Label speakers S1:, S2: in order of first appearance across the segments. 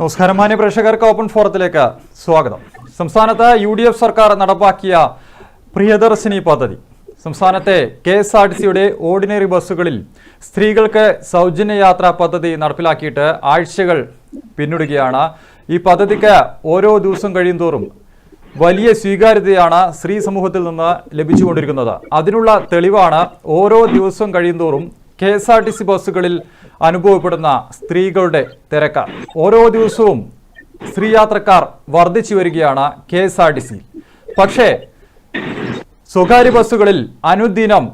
S1: നമസ്കാരം മാന്യ പ്രേക്ഷകർക്ക് ഓപ്പൺ ഫോറത്തിലേക്ക് സ്വാഗതം. സംസ്ഥാനത്ത് UDF സർക്കാർ നടപ്പാക്കിയ പ്രിയദർശിനി പദ്ധതി. സംസ്ഥാനത്തെ KSRTCയുടെ ഓർഡിനറി ബസ്സുകളിൽ സ്ത്രീകൾക്ക് സൗജന്യ യാത്രാ പദ്ധതി നടപ്പിലാക്കിയിട്ട് ആഴ്ചകൾ പിന്നിടുകയാണ്. ഈ പദ്ധതിക്ക് ഓരോ ദിവസം കഴിയുന്തോറും വലിയ സ്വീകാര്യതയാണ് സ്ത്രീ സമൂഹത്തിൽ നിന്ന് ലഭിച്ചുകൊണ്ടിരിക്കുന്നത്. അതിനുള്ള തെളിവാണ് ഓരോ ദിവസവും കഴിയുന്തോറും KSRTC ബസ്സുകളിൽ അനുഭവപ്പെടുന്ന സ്ത്രീകളുടെ തിരക്ക്. ഓരോ ദിവസവും സ്ത്രീ യാത്രക്കാർ വർദ്ധിച്ചു വരികയാണ് KSRTC. പക്ഷേ സ്വകാര്യ ബസ്സുകളിൽ അനുദിനം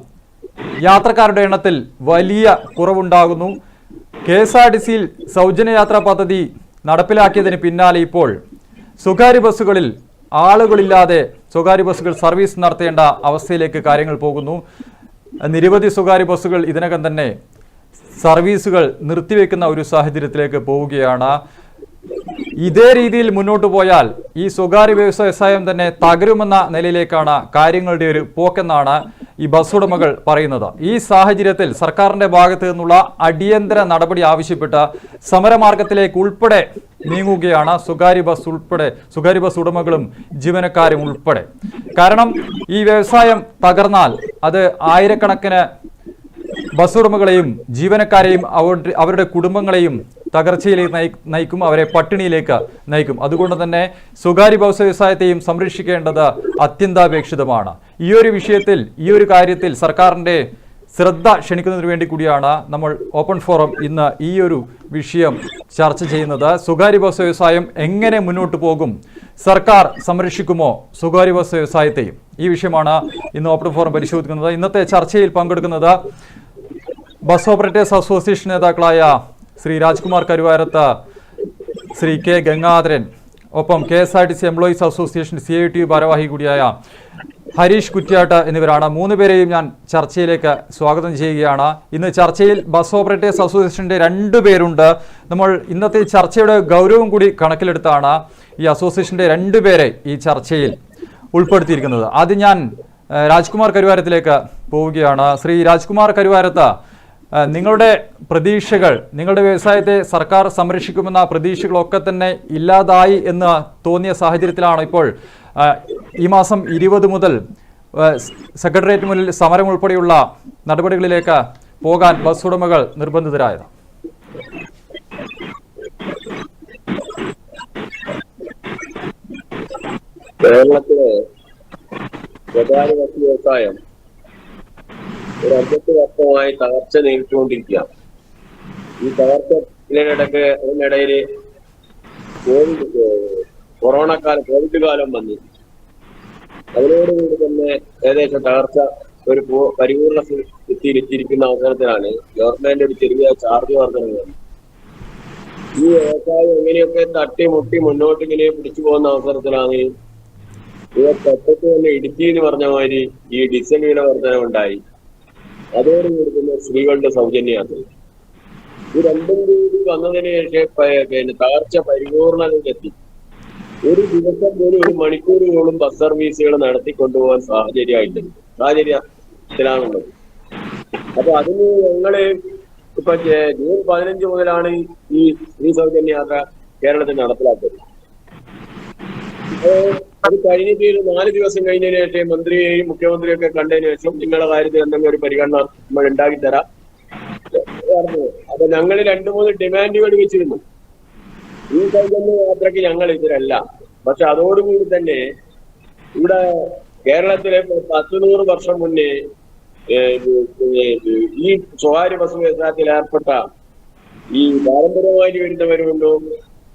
S1: യാത്രക്കാരുടെ എണ്ണത്തിൽ വലിയ കുറവുണ്ടാകുന്നു. KSRTCയിൽ സൗജന്യ യാത്രാ പദ്ധതി നടപ്പിലാക്കിയതിന് പിന്നാലെ ഇപ്പോൾ സ്വകാര്യ ബസ്സുകളിൽ ആളുകളില്ലാതെ സ്വകാര്യ ബസ്സുകൾ സർവീസ് നടത്തേണ്ട അവസ്ഥയിലേക്ക് കാര്യങ്ങൾ പോകുന്നു. നിരവധി സ്വകാര്യ ബസ്സുകൾ ഇതിനകം തന്നെ സർവീസുകൾ നിർത്തിവെക്കുന്ന ഒരു സാഹചര്യത്തിലേക്ക് പോവുകയാണ്. ഇതേ രീതിയിൽ മുന്നോട്ട് പോയാൽ ഈ സ്വകാര്യ വ്യവസായം തന്നെ തകരുമെന്ന നിലയിലേക്കാണ് കാര്യങ്ങളുടെ ഒരു പോക്കെന്നാണ് ഈ ബസ് ഉടമകൾ പറയുന്നത്. ഈ സാഹചര്യത്തിൽ സർക്കാരിന്റെ ഭാഗത്ത് നിന്നുള്ള അടിയന്തര നടപടി ആവശ്യപ്പെട്ട് സമരമാർഗത്തിലേക്ക് ഉൾപ്പെടെ നീങ്ങുകയാണ് സ്വകാര്യ ബസ് ഉടമകളും ജീവനക്കാരും ഉൾപ്പെടെ. കാരണം ഈ വ്യവസായം തകർന്നാൽ അത് ആയിരക്കണക്കിന് ബസ് ഉടമകളെയും ജീവനക്കാരെയും അവരുടെ കുടുംബങ്ങളെയും തകർച്ചയിലേക്ക് നയിക്കും, അവരെ പട്ടിണിയിലേക്ക് നയിക്കും. അതുകൊണ്ട് തന്നെ സ്വകാര്യ ബസ് വ്യവസായത്തെയും സംരക്ഷിക്കേണ്ടത് അത്യന്താപേക്ഷിതമാണ്. ഈ ഒരു വിഷയത്തിൽ, ഈ ഒരു കാര്യത്തിൽ സർക്കാരിന്റെ ശ്രദ്ധ ക്ഷണിക്കുന്നതിന് വേണ്ടി കൂടിയാണ് നമ്മൾ ഓപ്പൺ ഫോറം ഇന്ന് ഈ ഒരു വിഷയം ചർച്ച ചെയ്യുന്നത്. സ്വകാര്യ ബസ് വ്യവസായം എങ്ങനെ മുന്നോട്ട് പോകും, സർക്കാർ സംരക്ഷിക്കുമോ സ്വകാര്യ ബസ് വ്യവസായത്തെയും? ഈ വിഷയമാണ് ഇന്ന് ഓപ്പൺ ഫോറം പരിശോധിക്കുന്നത്. ഇന്നത്തെ ചർച്ചയിൽ പങ്കെടുക്കുന്നത് ബസ് ഓപ്പറേറ്റേഴ്സ് അസോസിയേഷൻ നേതാക്കളായ ശ്രീ രാജ്കുമാർ കരുവാരത്ത്, ശ്രീ K ഗംഗാധരൻ, ഒപ്പം KSRTC എംപ്ലോയീസ് അസോസിയേഷൻ CITU ഭാരവാഹി കൂടിയായ ഹരീഷ് കുറ്റ്യാട്ട് എന്നിവരാണ്. മൂന്ന് പേരെയും ഞാൻ ചർച്ചയിലേക്ക് സ്വാഗതം ചെയ്യുകയാണ്. ഇന്ന് ചർച്ചയിൽ ബസ് ഓപ്പറേറ്റേഴ്സ് അസോസിയേഷന്റെ 2 പേരുണ്ട്. നമ്മൾ ഇന്നത്തെ ചർച്ചയുടെ ഗൗരവം കൂടി കണക്കിലെടുത്താണ് ഈ അസോസിയേഷന്റെ 2 പേരെ ഈ ചർച്ചയിൽ ഉൾപ്പെടുത്തിയിരിക്കുന്നത്. ആദ്യം ഞാൻ രാജ്കുമാർ കരുവാരത്തിലേക്ക് പോവുകയാണ്. ശ്രീ രാജ്കുമാർ കരുവാരത്ത്, നിങ്ങളുടെ പ്രതീക്ഷകൾ, നിങ്ങളുടെ വ്യവസായത്തെ സർക്കാർ സംരക്ഷിക്കുമെന്ന പ്രതീക്ഷകളൊക്കെ തന്നെ ഇല്ലാതായി എന്ന് തോന്നിയ സാഹചര്യത്തിലാണ് ഇപ്പോൾ ഈ മാസം 20 മുതൽ സെക്രട്ടേറിയറ്റ് മുന്നിൽ സമരം ഉൾപ്പെടെയുള്ള നടപടികളിലേക്ക് പോകാൻ ബസ് ഉടമകൾ നിർബന്ധിതരായത്.
S2: കേരളത്തിലെ സ്വകാര്യ ബസ് വ്യവസായം ഒരു 50 വർഷമായി തകർച്ച നേരിട്ടുകൊണ്ടിരിക്കുകയാണ്. ഈ അതിനിടയില് കോവിഡ് കാലം വന്നു. അതിനോടുകൂടി തന്നെ ഏകദേശം തകർച്ച ഒരു പരിപൂർണ എത്തിയിരിക്കുന്ന അവസരത്തിലാണ് ഗവൺമെന്റ് ഒരു ചെറിയ ചാർജ് വർധന. ഈ വ്യവസായം എങ്ങനെയൊക്കെ തട്ടിമുട്ടി മുന്നോട്ട് ഇങ്ങനെ പിടിച്ചു പോകുന്ന അവസരത്തിലാണ് പെട്ടെന്ന് തന്നെ ഇടുക്കി എന്ന് പറഞ്ഞ മാതിരി ഈ ഡീസൽ വില വർധന ഉണ്ടായി. അതോടുകൂടി തന്നെ സ്ത്രീകളുടെ സൗജന്യയാത്ര, ഈ 2 കൂടി വന്നതിന് ശേഷം തകർച്ച പരിപൂർണതയിലെത്തി. ഒരു ദിവസം പോലും 1 മണിക്കൂറുകളും ബസ് സർവീസുകൾ നടത്തിക്കൊണ്ടുപോകാൻ സാഹചര്യത്തിലാണുള്ളത്. അപ്പൊ അതിന് ഞങ്ങള് ഇപ്പൊ ജൂൺ 15 മുതലാണ് ഈ സ്ത്രീ സൗജന്യ യാത്ര കേരളത്തിൽ നടപ്പിലാക്കുന്നത്. അത് കഴിഞ്ഞിട്ട് 4 ദിവസം കഴിഞ്ഞതിന് ശേഷം മന്ത്രിയെയും മുഖ്യമന്ത്രിയൊക്കെ കണ്ടതിന് ശേഷം നിങ്ങളുടെ കാര്യത്തിൽ എന്തെങ്കിലും ഒരു പരിഗണന നമ്മൾ ഉണ്ടാക്കി തരാം. അപ്പൊ ഞങ്ങൾ 2-3 ഡിമാൻഡുകൾ വെച്ചിരുന്നു. ഈ സൗജന്യ യാത്രക്ക് ഞങ്ങൾ എതിരല്ല. പക്ഷെ അതോടുകൂടി തന്നെ ഇവിടെ കേരളത്തിലെ 10-100 വർഷം മുന്നേ ഈ സ്വകാര്യ ബസ് വ്യവസായത്തിൽ ഏർപ്പെട്ട ഈ പാരമ്പര്യമായി വരുന്നവരുണ്ടോ,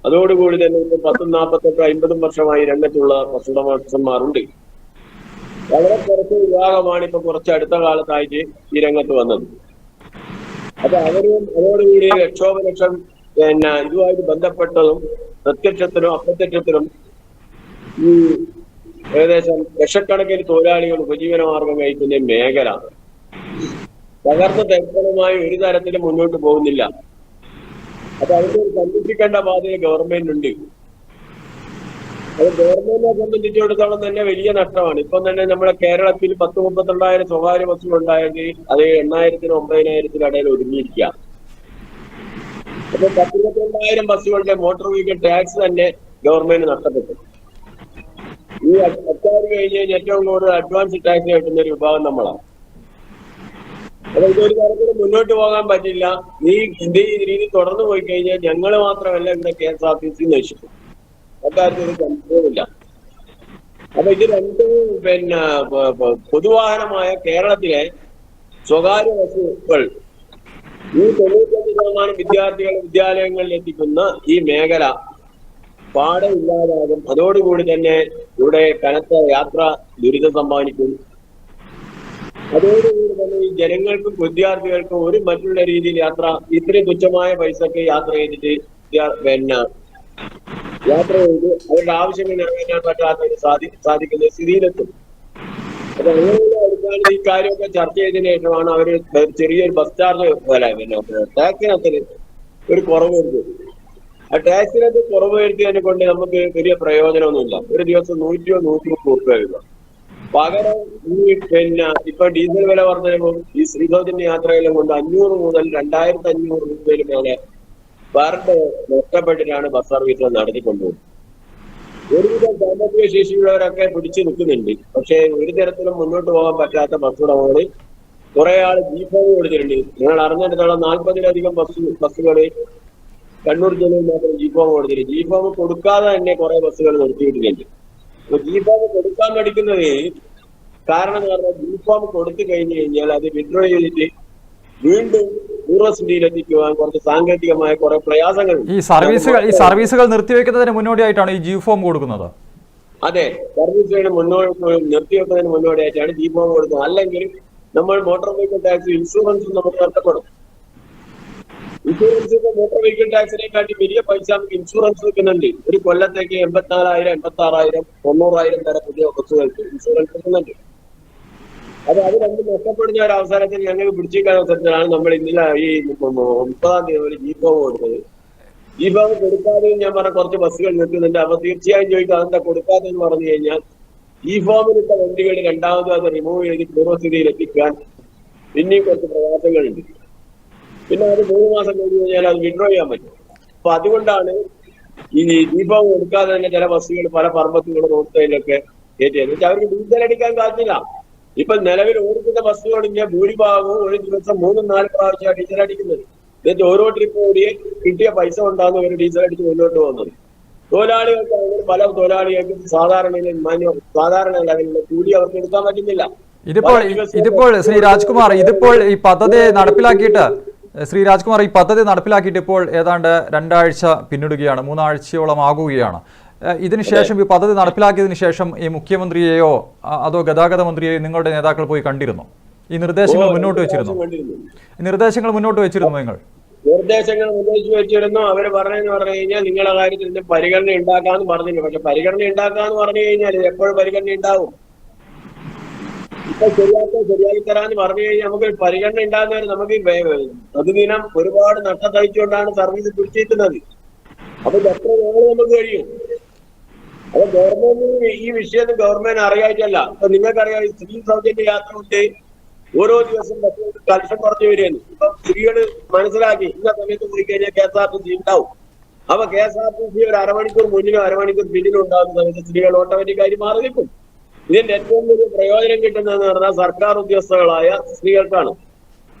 S2: അതോടുകൂടി തന്നെ ഇപ്പൊ 10, 48, 50 വർഷമായി രംഗത്തുള്ള ബസ് ഉടമസ്ഥന്മാരുണ്ട്. വളരെ കുറച്ച് വിഭാഗമാണ് ഇപ്പൊ കുറച്ച് അടുത്ത കാലത്തായിട്ട് ഈ രംഗത്ത് വന്നത്. അപ്പൊ അവരും അതോടുകൂടി ലക്ഷോപലക്ഷം ഇതുമായിട്ട് ബന്ധപ്പെട്ടതും പ്രത്യക്ഷത്തിലും അപ്രത്യക്ഷത്തിലും ഈ ഏകദേശം ലക്ഷക്കണക്കിന് തൊഴിലാളികൾ ഉപജീവനമാർഗം കഴിക്കുന്ന മേഖല തകർന്ന തൽഫലമായി ഒരു തരത്തിലും മുന്നോട്ട് പോകുന്നില്ല. അപ്പൊ അതിന്റെ സംരക്ഷിക്കേണ്ട ബാധ്യത ഗവൺമെന്റ് ഉണ്ട്. അത് ഗവൺമെന്റിനെ സംബന്ധിച്ചിടത്തോളം തന്നെ വലിയ നഷ്ടമാണ്. ഇപ്പം തന്നെ നമ്മുടെ കേരളത്തിൽ 10-32,000 സ്വകാര്യ ബസ്സുകൾ ഉണ്ടായെങ്കിൽ അത് 8,000-9,000 ഇടയിൽ ഒതുങ്ങിയിരിക്കുക. ഇപ്പൊ 12,000 ബസ്സുകളുടെ മോട്ടോർ വെഹിക്കിൾ ടാക്സ് തന്നെ ഗവൺമെന്റ് നഷ്ടപ്പെട്ടു. ഈ അച്ചാറ് കഴിഞ്ഞ് കഴിഞ്ഞാൽ ഏറ്റവും കൂടുതൽ അഡ്വാൻസ് ടാക്സ് കിട്ടുന്ന ഒരു വിഭാഗം നമ്മളാണ്. അപ്പൊ ഇതൊരു തരത്തിലും മുന്നോട്ട് പോകാൻ പറ്റില്ല. ഈ രീതി തുടർന്നു പോയി കഴിഞ്ഞാൽ ഞങ്ങൾ മാത്രമല്ല ഇവിടെ KSRTC നശിക്കും. അക്കാര്യത്തിൽ ഒരു സംശയവുമില്ല. അപ്പൊ ഇത് രണ്ടും പൊതുവാഹനമായ കേരളത്തിലെ സ്വകാര്യ ബസ്സുകൾ ഈ 95% വിദ്യാർത്ഥികളെ വിദ്യാലയങ്ങളിൽ എത്തിക്കുന്ന ഈ മേഖല പാടെ ഇല്ലാതാകും. അതോടുകൂടി തന്നെ ഇവിടെ കനത്ത യാത്ര ദുരിതം സമ്മാനിക്കും. അതോടുകൂടി തന്നെ ഈ ജനങ്ങൾക്കും വിദ്യാർത്ഥികൾക്കും ഒരു മറ്റുള്ള രീതിയിൽ യാത്ര ഇത്രയും തുച്ഛമായ പൈസക്ക് യാത്ര ചെയ്തിട്ട് യാത്ര ചെയ്ത് അവരുടെ ആവശ്യങ്ങൾ നിറവേറ്റാൻ പറ്റാത്ത സാധിക്കുന്ന സ്ഥിതിയിലെത്തും. അപ്പൊ അങ്ങനെയുള്ള അടിസ്ഥാന ഈ കാര്യമൊക്കെ ചർച്ച ചെയ്തതിനു ശേഷമാണ് അവര് ചെറിയൊരു ബസ് ചാർജ് ടാക്സിനകത്തിന് ഒരു കുറവ് വരുന്നത്. ആ ടാക്സിനകത്ത് കുറവ് വരുത്തിയതിനെ കൊണ്ട് നമുക്ക് വലിയ പ്രയോജനമൊന്നുമില്ല. ഒരു ദിവസം 100 - 130 രൂപ വരിക. പകരം ഈ ഇപ്പൊ ഡീസൽ വില വർദ്ധനവും ഈ ശ്രീധോത്തിന്റെ യാത്രകളും കൊണ്ട് 500 മുതൽ 2500 രൂപയിൽ മേലെ വേറെ നഷ്ടപ്പെട്ടിട്ടാണ് ബസ് സർവീസ് നടത്തിക്കൊണ്ടുപോകുന്നത്. ഒരുവിധം സാമ്പത്തിക ശേഷിയുള്ളവരൊക്കെ പിടിച്ചു നിൽക്കുന്നുണ്ട്. പക്ഷെ ഒരു തരത്തിലും മുന്നോട്ട് പോകാൻ പറ്റാത്ത ബസ് ഉടമകള് കുറെ ആള് ജീഫോം കൊടുത്തിട്ടുണ്ട്. നിങ്ങൾ അറിഞ്ഞിടത്തോളം 40-ലധികം ബസ്സുകള് കണ്ണൂർ ജില്ലയിൽ മാത്രം ജീഫോം കൊടുത്തിട്ടുണ്ട്. ജീഫോം കൊടുക്കാതെ തന്നെ കുറെ ബസ്സുകൾ നിർത്തിയിട്ടിട്ടുണ്ട്. അപ്പൊ ജീഫോം കൊടുക്കാൻ പഠിക്കുന്നത് കാരണം എന്ന് പറഞ്ഞാൽ ജീഫോം കൊടുത്തു കഴിഞ്ഞു കഴിഞ്ഞാൽ അത് വിഡ്രോ ചെയ്തിട്ട് വീണ്ടും പൂർവ്വസ്ഥിതിയിലെത്തിക്കുവാൻ കുറച്ച് സാങ്കേതികമായ കുറെ പ്രയാസങ്ങൾ.
S1: ഈ സർവീസുകൾ നിർത്തിവെക്കുന്നതിന് മുന്നോടിയായിട്ടാണ് ഈ ജീഫോം കൊടുക്കുന്നത്.
S2: അതെ, സർവീസുകൾ നിർത്തിവെക്കുന്നതിന് മുന്നോടിയായിട്ടാണ് ജീഫോം കൊടുക്കുന്നത്. അല്ലെങ്കിൽ നമ്മൾ മോട്ടോർ വെഹിക്കിൾ ടാക്സ് ഇൻഷുറൻസ് നമുക്ക് നഷ്ടപ്പെടും. ഇൻഷുറൻസ് മോട്ടോർ വെഹിക്കിൾ ടാക്സിനെക്കാട്ടി വലിയ പൈസ നമുക്ക് ഇൻഷുറൻസ് വെക്കുന്നുണ്ട്. ഒരു കൊല്ലത്തേക്ക് 84,000, 86,000, 90,000 വരെ പുതിയ ബസ്സുകൾക്ക് ഇൻഷുറൻസ് വെക്കുന്നുണ്ട്. അത് രണ്ടും നഷ്ടപ്പെടുന്ന ഒരു അവസരത്തിൽ ഞങ്ങൾക്ക് പിടിച്ചിരിക്കാൻ അവസരത്തിലാണ് നമ്മൾ ഇന്നലെ ഈ 30-ാം തീയതി ഒരു ജീഫോം കൊടുത്തത്. ജീഫോം കൊടുക്കാതെ ഞാൻ പറഞ്ഞ കുറച്ച് ബസ്സുകൾ നിൽക്കുന്നുണ്ട്. അപ്പൊ തീർച്ചയായും ചോദിക്കുക അതെന്താ കൊടുക്കാതെന്ന് പറഞ്ഞു കഴിഞ്ഞാൽ ജീഫോമിലിട്ട വണ്ടികൾ രണ്ടാമത് അത് റിമൂവ് ചെയ്ത് പൂർവ്വസ്ഥിതിയിൽ എത്തിക്കാൻ പിന്നെയും കുറച്ച് പ്രയാസങ്ങളുണ്ട്. പിന്നെ അത് 3 മാസം കഴിഞ്ഞ് കഴിഞ്ഞാൽ അത് വിഡ്രോ ചെയ്യാൻ പറ്റും. അപ്പൊ അതുകൊണ്ടാണ് ഈ ജീഫോം കൊടുക്കാതെ തന്നെ ചില ബസ്സുകൾ പല പർവ്വത്തുകളും റോഡ്സൈഡിലൊക്കെ കയറ്റിയത്. അവർക്ക് ഡീസൽ അടിക്കാൻ കാത്തില്ല. ഇപ്പൊ നിലവിൽ ഓടിക്കുന്ന ബസ്സുകളിന്റെ ഭൂരിഭാഗവും ഒരു ദിവസം 3-4 പ്രാവശ്യമാണ് ഡീസൽ അടിക്കുന്നത്. എന്നിട്ട് ഓരോ ട്രിപ്പ് ഓടിയെ കിട്ടിയ പൈസ കൊണ്ടാണ് ഒരു ഡീസൽ അടിച്ച് മുന്നോട്ട് പോകുന്നത്. തൊഴിലാളികൾക്ക് പല തൊഴിലാളികൾക്കും സാധാരണ ലെവലിലുള്ള കൂലി അവർക്ക് എടുക്കാൻ പറ്റുന്നില്ല.
S1: ഇതിപ്പോൾ ശ്രീ രാജ്കുമാർ ഈ പദ്ധതി നടപ്പിലാക്കിയിട്ട് ഇപ്പോൾ ഏതാണ്ട് 2 ആഴ്ച പിന്നിടുകയാണ്, 3 ആഴ്ചയോളം ആകുകയാണ്. ഇതിനുശേഷം ഈ പദ്ധതി നടപ്പിലാക്കിയതിനു ശേഷം ഈ മുഖ്യമന്ത്രിയെയോ അതോ ഗതാഗത മന്ത്രിയെയോ നിങ്ങളുടെ നേതാക്കൾ പോയി കണ്ടിരുന്നു? ഈ നിർദ്ദേശങ്ങൾ മുന്നോട്ട് വെച്ചിരുന്നു നിങ്ങൾ
S2: നിർദ്ദേശങ്ങൾ മുന്നോട്ട് വെച്ചിരുന്നു. അവര് പറഞ്ഞു കഴിഞ്ഞാൽ നിങ്ങളുടെ കാര്യത്തിൽ ഇതിന്റെ പരിഗണന ഉണ്ടാക്കാന്ന് പറഞ്ഞില്ല. പക്ഷെ പരിഗണന ഉണ്ടാക്കാന്ന് പറഞ്ഞു കഴിഞ്ഞാൽ എപ്പോഴും പരിഗണന ഉണ്ടാവും. ഇപ്പൊ ശരിയാക്കി തരാന്ന് പറഞ്ഞു കഴിഞ്ഞാൽ നമുക്ക് പരിഗണന ഉണ്ടാകുന്നവരെ നമുക്ക് പ്രതിദിനം ഒരുപാട് നഷ്ടം സഹിച്ചുകൊണ്ടാണ് സർവീസ് പിടിച്ചിരിക്കുന്നത്. അപ്പൊ എത്ര നാള് നമുക്ക് കഴിയും? അപ്പൊ ഗവൺമെന്റിന് ഈ വിഷയം ഗവൺമെന്റ് അറിയായിട്ടല്ല. അപ്പൊ നിങ്ങൾക്കറിയാം, സ്ത്രീ സൗജന്യ യാത്ര ഉണ്ട്. ഓരോ ദിവസം കലക്ഷൻ കുറഞ്ഞു വരികയാണ്. ഇപ്പൊ സ്ത്രീകള് മനസ്സിലാക്കി ഇന്ന സമയത്ത് പോയി കഴിഞ്ഞാൽ KSRTC ഉണ്ടാവും. അപ്പൊ KSRTC ഒരു അരമണിക്കൂർ മുന്നിലും അരമണിക്കൂർ പിന്നിലും ഉണ്ടാകുന്ന സമയത്ത് സ്ത്രീകൾ ഓട്ടോമാറ്റിക്കായി മാറി നിൽക്കും. ഇതിന്റെ ഏറ്റവും വലിയ പ്രയോജനം കിട്ടുന്നതെന്ന് പറഞ്ഞാൽ സർക്കാർ ഉദ്യോഗസ്ഥകളായ സ്ത്രീകൾക്കാണ്.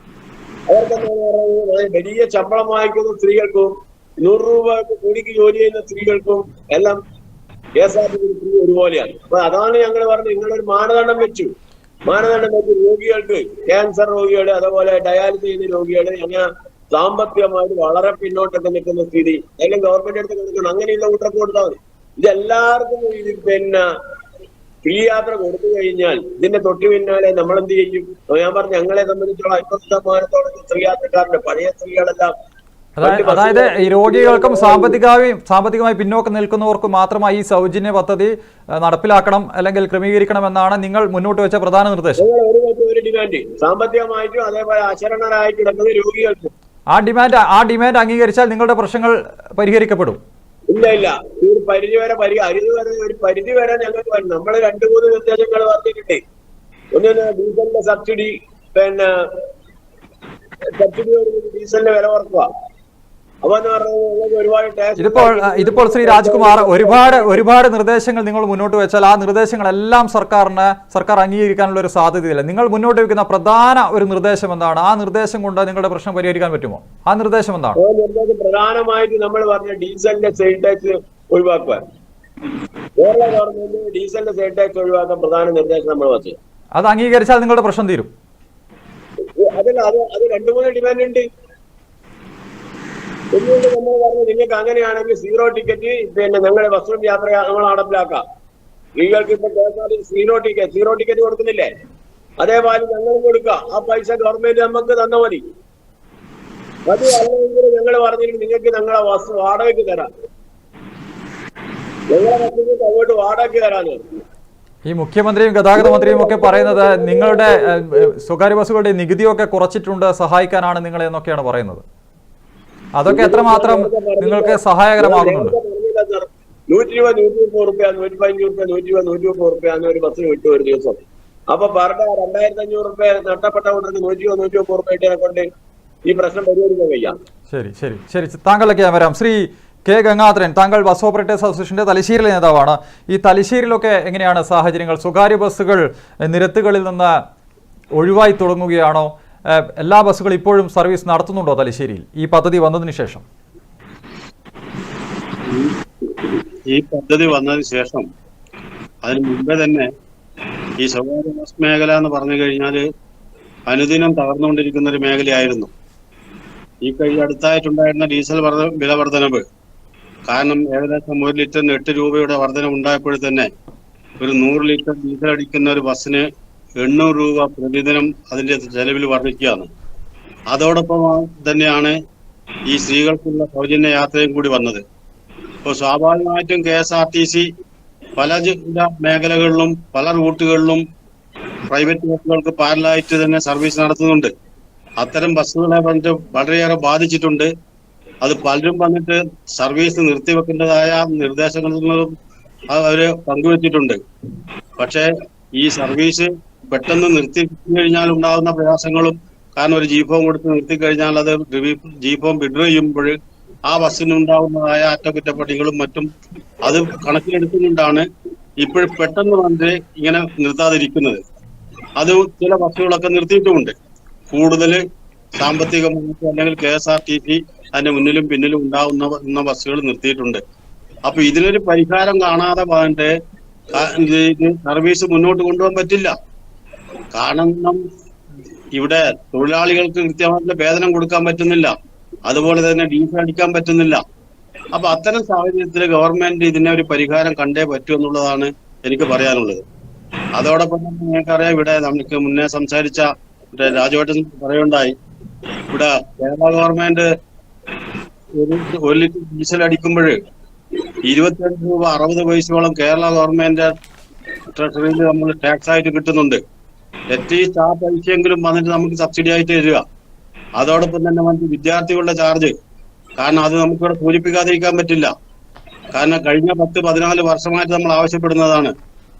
S2: അവർക്കെന്താന്ന് പറഞ്ഞാൽ വലിയ ശമ്പളം വാങ്ങിക്കുന്ന സ്ത്രീകൾക്കും 100 രൂപ കൂലിക്ക് ജോലി ചെയ്യുന്ന സ്ത്രീകൾക്കും എല്ലാം KSRTC ഒരുപോലെയാണ്. അപ്പൊ അതാണ് ഞങ്ങൾ പറഞ്ഞത്, നിങ്ങളൊരു മാനദണ്ഡം വെച്ച് രോഗികൾക്ക്, ക്യാൻസർ രോഗികൾ, അതുപോലെ ഡയാലിസിസ് ചെയ്യുന്ന രോഗികൾ, അങ്ങനെ സാമ്പത്തികമായിട്ട് വളരെ പിന്നോട്ടൊക്കെ നിൽക്കുന്ന സ്ഥിതി എല്ലാം ഗവൺമെന്റ് അടുത്ത് കൊടുക്കണം. അങ്ങനെയുള്ള കൂട്ടർക്ക് കൊടുത്താൽ മതി. ഇതെല്ലാവർക്കും ഫ്രീ യാത്ര കൊടുത്തു കഴിഞ്ഞാൽ ഇതിന്റെ തൊട്ടു പിന്നാലെ നമ്മൾ എന്ത് ചെയ്യും? ഞാൻ പറഞ്ഞു, ഞങ്ങളെ സംബന്ധിച്ചോളം 50% സ്ത്രീ യാത്രക്കാരുടെ പഴയ സ്ത്രീകളെല്ലാം,
S1: അതായത് ഈ രോഗികൾക്കും സാമ്പത്തികമായി പിന്നോക്കം നിൽക്കുന്നവർക്കും മാത്രമായി ഈ സൗജന്യ പദ്ധതി നടപ്പിലാക്കണം അല്ലെങ്കിൽ ക്രമീകരിക്കണം എന്നാണ് നിങ്ങൾ മുന്നോട്ട് വെച്ച പ്രധാന നിർദ്ദേശം.
S2: ഒരു ഡിമാൻഡ് സാമ്പത്തികമായിട്ടും അതേപോലെ അശരണരായി കിടക്കുന്ന രോഗികൾക്കും
S1: ആ ഡിമാൻഡ് അംഗീകരിച്ചാൽ നിങ്ങളുടെ പ്രശ്നങ്ങൾ പരിഹരിക്കപ്പെടും.
S2: ഇല്ല, ഒരു പരിധി വരെ ഞങ്ങൾക്ക് വരും. നമ്മൾ 2-3 നിർദ്ദേശങ്ങൾ പറഞ്ഞിട്ടുണ്ട്. ഒന്ന് ഡീസലിന്റെ സബ്സിഡി, ഡീസലിന്റെ വില കുറക്കുക. അപ്പൊ എന്ന് പറഞ്ഞാൽ ഒരുപാട്
S1: ഇതിപ്പോൾ ശ്രീ രാജ്കുമാർ ഒരുപാട് നിർദ്ദേശങ്ങൾ നിങ്ങൾ മുന്നോട്ട് വെച്ചാൽ ആ നിർദ്ദേശങ്ങളെല്ലാം സർക്കാർ അംഗീകരിക്കാനുള്ള ഒരു സാധ്യതയില്ല. നിങ്ങൾ മുന്നോട്ട് വെക്കുന്ന പ്രധാന ഒരു നിർദ്ദേശം എന്താണ്? ആ നിർദ്ദേശം കൊണ്ട് നിങ്ങളുടെ പ്രശ്നം പരിഹരിക്കാൻ പറ്റുമോ? ആ നിർദ്ദേശം എന്താണ്?
S2: പ്രധാനമായിട്ട് നമ്മൾ പറഞ്ഞ ഡീസലിന്റെ സെയിൽ ടാക്സ് ഒഴിവാക്കുക. കേരള ഗവൺമെന്റ് ഡീസലിന്റെ സെയിൽ ടാക്സ് ഒഴിവാക്കാൻ പ്രധാന നിർദ്ദേശം നമ്മൾ വെച്ചു.
S1: അത് അംഗീകരിച്ചാൽ നിങ്ങളുടെ പ്രശ്നം തീരും.
S2: അതല്ല, അത് 2-3 ഡിമാൻഡ് ഉണ്ട്. പിന്നീട് നമ്മൾ പറഞ്ഞു നിങ്ങൾക്ക് അങ്ങനെയാണെങ്കിൽ 0 ടിക്കറ്റ് പിന്നെ ഞങ്ങളുടെ ബസ് യാത്ര നമ്മൾ നടപ്പിലാക്കാം. സ്ത്രീകൾക്ക് ഇപ്പൊ KSRTC 0 ടിക്കറ്റ് കൊടുക്കുന്നില്ലേ? അതേപോലെ ഞങ്ങൾ കൊടുക്കാം. ആ പൈസ ഗവൺമെന്റ് നമുക്ക് തന്ന മതി. അത് അല്ലെങ്കിൽ ഞങ്ങൾ പറഞ്ഞിട്ട് നിങ്ങൾക്ക് ഞങ്ങളെ ബസ് വാടകയ്ക്ക് തരാം, ഞങ്ങളെ ബസ്സിന് അങ്ങോട്ട് വാടകയ്ക്ക് തരാന്ന്.
S1: ഈ മുഖ്യമന്ത്രിയും ഗതാഗത മന്ത്രിയും ഒക്കെ പറയുന്നത് നിങ്ങളുടെ സ്വകാര്യ ബസ്സുകളുടെ നികുതിയൊക്കെ കുറച്ചിട്ടുണ്ട്, സഹായിക്കാനാണ് നിങ്ങളെ എന്നൊക്കെയാണ് പറയുന്നത്. അതൊക്കെ എത്രമാത്രം നിങ്ങൾക്ക് സഹായകരമാകുന്നുണ്ട്?
S2: 100 രൂപ, 130 രൂപ, 115 രൂപ, 100 രൂപ, 130 രൂപ ഒരു ബസ്സിന് കിട്ടും ഒരു ദിവസം. അപ്പൊ പെർ ഡേ 2500 രൂപ നഷ്ടപ്പെട്ട കൊണ്ടു 100 രൂപ, 130 രൂപ ഇട്ടതിനെ കൊണ്ട് ഈ പ്രശ്നം പരിഹരിക്കാൻ കഴിയാം.
S1: ശരി താങ്കളിലേക്ക് ഞാൻ വരാം. ശ്രീ കെ ഗംഗാധരൻ, താങ്കൾ ബസ് ഓപ്പറേറ്റേഴ്സ് അസോസിയേഷന്റെ തലശ്ശേരിയിലെ നേതാവാണ്. ഈ തലശ്ശേരിയിലൊക്കെ എങ്ങനെയാണ് സാഹചര്യങ്ങൾ? സ്വകാര്യ ബസ്സുകൾ നിരത്തുകളിൽ നിന്ന് ഒഴിവായി തുടങ്ങുകയാണോ? എല്ലാ ബസ്സുകളും ഇപ്പോഴും സർവീസ് നടത്തുന്നുണ്ടോ തലശ്ശേരിയിൽ ഈ പദ്ധതി വന്നതിന് ശേഷം?
S3: ഈ പദ്ധതി വന്നതിന് ശേഷം അതിന് മുമ്പേ തന്നെ ഈ സ്വകാര്യ ബസ് മേഖല എന്ന് പറഞ്ഞു കഴിഞ്ഞാൽ അനുദിനം തകർന്നുകൊണ്ടിരിക്കുന്ന ഒരു മേഖലയായിരുന്നു. ഈ അടുത്തായിട്ടുണ്ടായിരുന്ന ഡീസൽ വില വർധനവ് കാരണം ഏകദേശം 1 ലിറ്ററിന് 8 രൂപയുടെ വർധനവ് ഉണ്ടായപ്പോൾ തന്നെ ഒരു 100 ലിറ്റർ ഡീസൽ അടിക്കുന്ന ഒരു ബസ്സിന് 800 രൂപ പ്രതിദിനം അതിന്റെ ചെലവിൽ വർദ്ധിക്കുകയാണ്. അതോടൊപ്പം തന്നെയാണ് ഈ സ്ത്രീകൾക്കുള്ള സൗജന്യ യാത്രയും കൂടി വന്നത്. ഇപ്പോൾ സ്വാഭാവികമായിട്ടും KSRTC പല മേഖലകളിലും പല റൂട്ടുകളിലും പ്രൈവറ്റ് ബസ്സുകൾക്ക് പാരലായിട്ട് തന്നെ സർവീസ് നടത്തുന്നുണ്ട്. അത്തരം ബസ്സുകളെ വന്നിട്ട് വളരെയേറെ ബാധിച്ചിട്ടുണ്ട്. അത് പലരും വന്നിട്ട് സർവീസ് നിർത്തിവെക്കേണ്ടതായ നിർദ്ദേശങ്ങളും അവര് പങ്കുവച്ചിട്ടുണ്ട്. പക്ഷേ ഈ സർവീസ് പെട്ടെന്ന് നിർത്തി കഴിഞ്ഞാൽ ഉണ്ടാകുന്ന പ്രയാസങ്ങളും കാരണം ഒരു ജീപ്പോം കൊടുത്ത് നിർത്തി കഴിഞ്ഞാൽ അത് ജീപ്പോം വിഡ്രോ ചെയ്യുമ്പോൾ ആ ബസ്സിനുണ്ടാകുന്നതായ അറ്റകുറ്റപ്പണികളും മറ്റും അത് കണക്കിലെടുത്തുകൊണ്ടാണ് ഇപ്പോൾ പെട്ടെന്ന് വന്ന് ഇങ്ങനെ നിർത്താതിരിക്കുന്നത്. അത് ചില ബസ്സുകളൊക്കെ നിർത്തിയിട്ടുമുണ്ട്. കൂടുതൽ സാമ്പത്തികമായിട്ട് അല്ലെങ്കിൽ KSRTC അതിന്റെ മുന്നിലും പിന്നിലും ഉണ്ടാവുന്ന ബസ്സുകൾ നിർത്തിയിട്ടുണ്ട്. അപ്പൊ ഇതിനൊരു പരിഹാരം കാണാതെ പോയിട്ട് സർവീസ് മുന്നോട്ട് കൊണ്ടുപോകാൻ പറ്റില്ല. കാരണം ഇവിടെ തൊഴിലാളികൾക്ക് കൃത്യമായിട്ടുള്ള വേതനം കൊടുക്കാൻ പറ്റുന്നില്ല, അതുപോലെ തന്നെ ഡീസൽ അടിക്കാൻ പറ്റുന്നില്ല. അപ്പൊ അത്തരം സാഹചര്യത്തിൽ ഗവൺമെന്റ് ഇതിനെ ഒരു പരിഹാരം കണ്ടേ പറ്റൂ എന്നുള്ളതാണ് എനിക്ക് പറയാനുള്ളത്. അതോടൊപ്പം തന്നെ നിങ്ങൾക്കറിയാം, ഇവിടെ നമുക്ക് മുന്നേ സംസാരിച്ച രാജവേട്ടൻ പറയുണ്ടായി, ഇവിടെ കേരള ഗവൺമെന്റ് 1 ലിറ്റർ ഡീസൽ അടിക്കുമ്പോൾ 22 രൂപ 60 പൈസയോളം കേരള ഗവൺമെന്റ് ട്രഷറിയിൽ നമ്മൾ ടാക്സ് ആയിട്ട് കിട്ടുന്നുണ്ട്. അറ്റ്ലീസ്റ്റ് ആ പൈസയെങ്കിലും വന്നിട്ട് നമുക്ക് സബ്സിഡി ആയിട്ട് തരിക. അതോടൊപ്പം തന്നെ മറ്റ് വിദ്യാർത്ഥികളുടെ ചാർജ്, കാരണം അത് നമുക്കിവിടെ സൂചിപ്പിക്കാതിരിക്കാൻ പറ്റില്ല. കാരണം കഴിഞ്ഞ 10-14 വർഷമായിട്ട് നമ്മൾ ആവശ്യപ്പെടുന്നതാണ്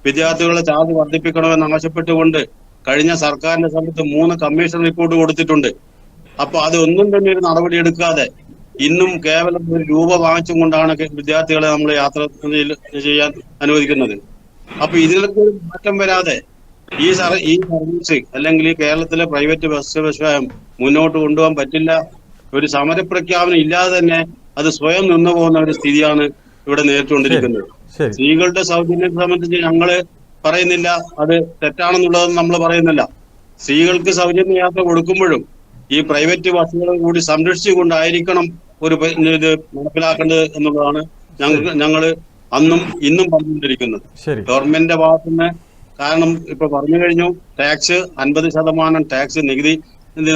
S3: വിദ്യാർത്ഥികളുടെ ചാർജ് വർദ്ധിപ്പിക്കണമെന്ന് ആവശ്യപ്പെട്ടുകൊണ്ട് കഴിഞ്ഞ സർക്കാരിന്റെ സമയത്ത് 3 കമ്മീഷൻ റിപ്പോർട്ട് കൊടുത്തിട്ടുണ്ട്. അപ്പൊ അത് ഒന്നും തന്നെ ഒരു നടപടി എടുക്കാതെ ഇന്നും കേവലം 1 രൂപ വാങ്ങിച്ചും കൊണ്ടാണ് വിദ്യാർത്ഥികളെ നമ്മൾ യാത്ര ചെയ്യാൻ അനുവദിക്കുന്നത്. അപ്പൊ ഇതിലൊക്കെ മാറ്റം വരാതെ ഈ സർവീസ് അല്ലെങ്കിൽ ഈ കേരളത്തിലെ പ്രൈവറ്റ് ബസ് വ്യവസായം മുന്നോട്ട് കൊണ്ടുപോകാൻ പറ്റില്ല. ഒരു സമരപ്രഖ്യാപനം ഇല്ലാതെ തന്നെ അത് സ്വയം നിന്നു പോകുന്ന ഒരു സ്ഥിതിയാണ് ഇവിടെ നേരിട്ടുകൊണ്ടിരിക്കുന്നത്. സ്ത്രീകളുടെ സൗജന്യത്തെ സംബന്ധിച്ച് ഞങ്ങള് പറയുന്നില്ല അത് തെറ്റാണെന്നുള്ളതൊന്നും നമ്മൾ പറയുന്നില്ല. സ്ത്രീകൾക്ക് സൗജന്യ യാത്ര കൊടുക്കുമ്പോഴും ഈ പ്രൈവറ്റ് ബസ്സുകളും കൂടി സംരക്ഷിച്ചുകൊണ്ടായിരിക്കണം ഒരു ഇത് നടപ്പിലാക്കേണ്ടത് എന്നുള്ളതാണ് ഞങ്ങള് അന്നും ഇന്നും പറഞ്ഞുകൊണ്ടിരിക്കുന്നത്. ഗവൺമെന്റിന്റെ ഭാഗത്തുനിന്ന് കാരണം ഇപ്പൊ പറഞ്ഞു കഴിഞ്ഞു, ടാക്സ് 50% ടാക്സ് നികുതി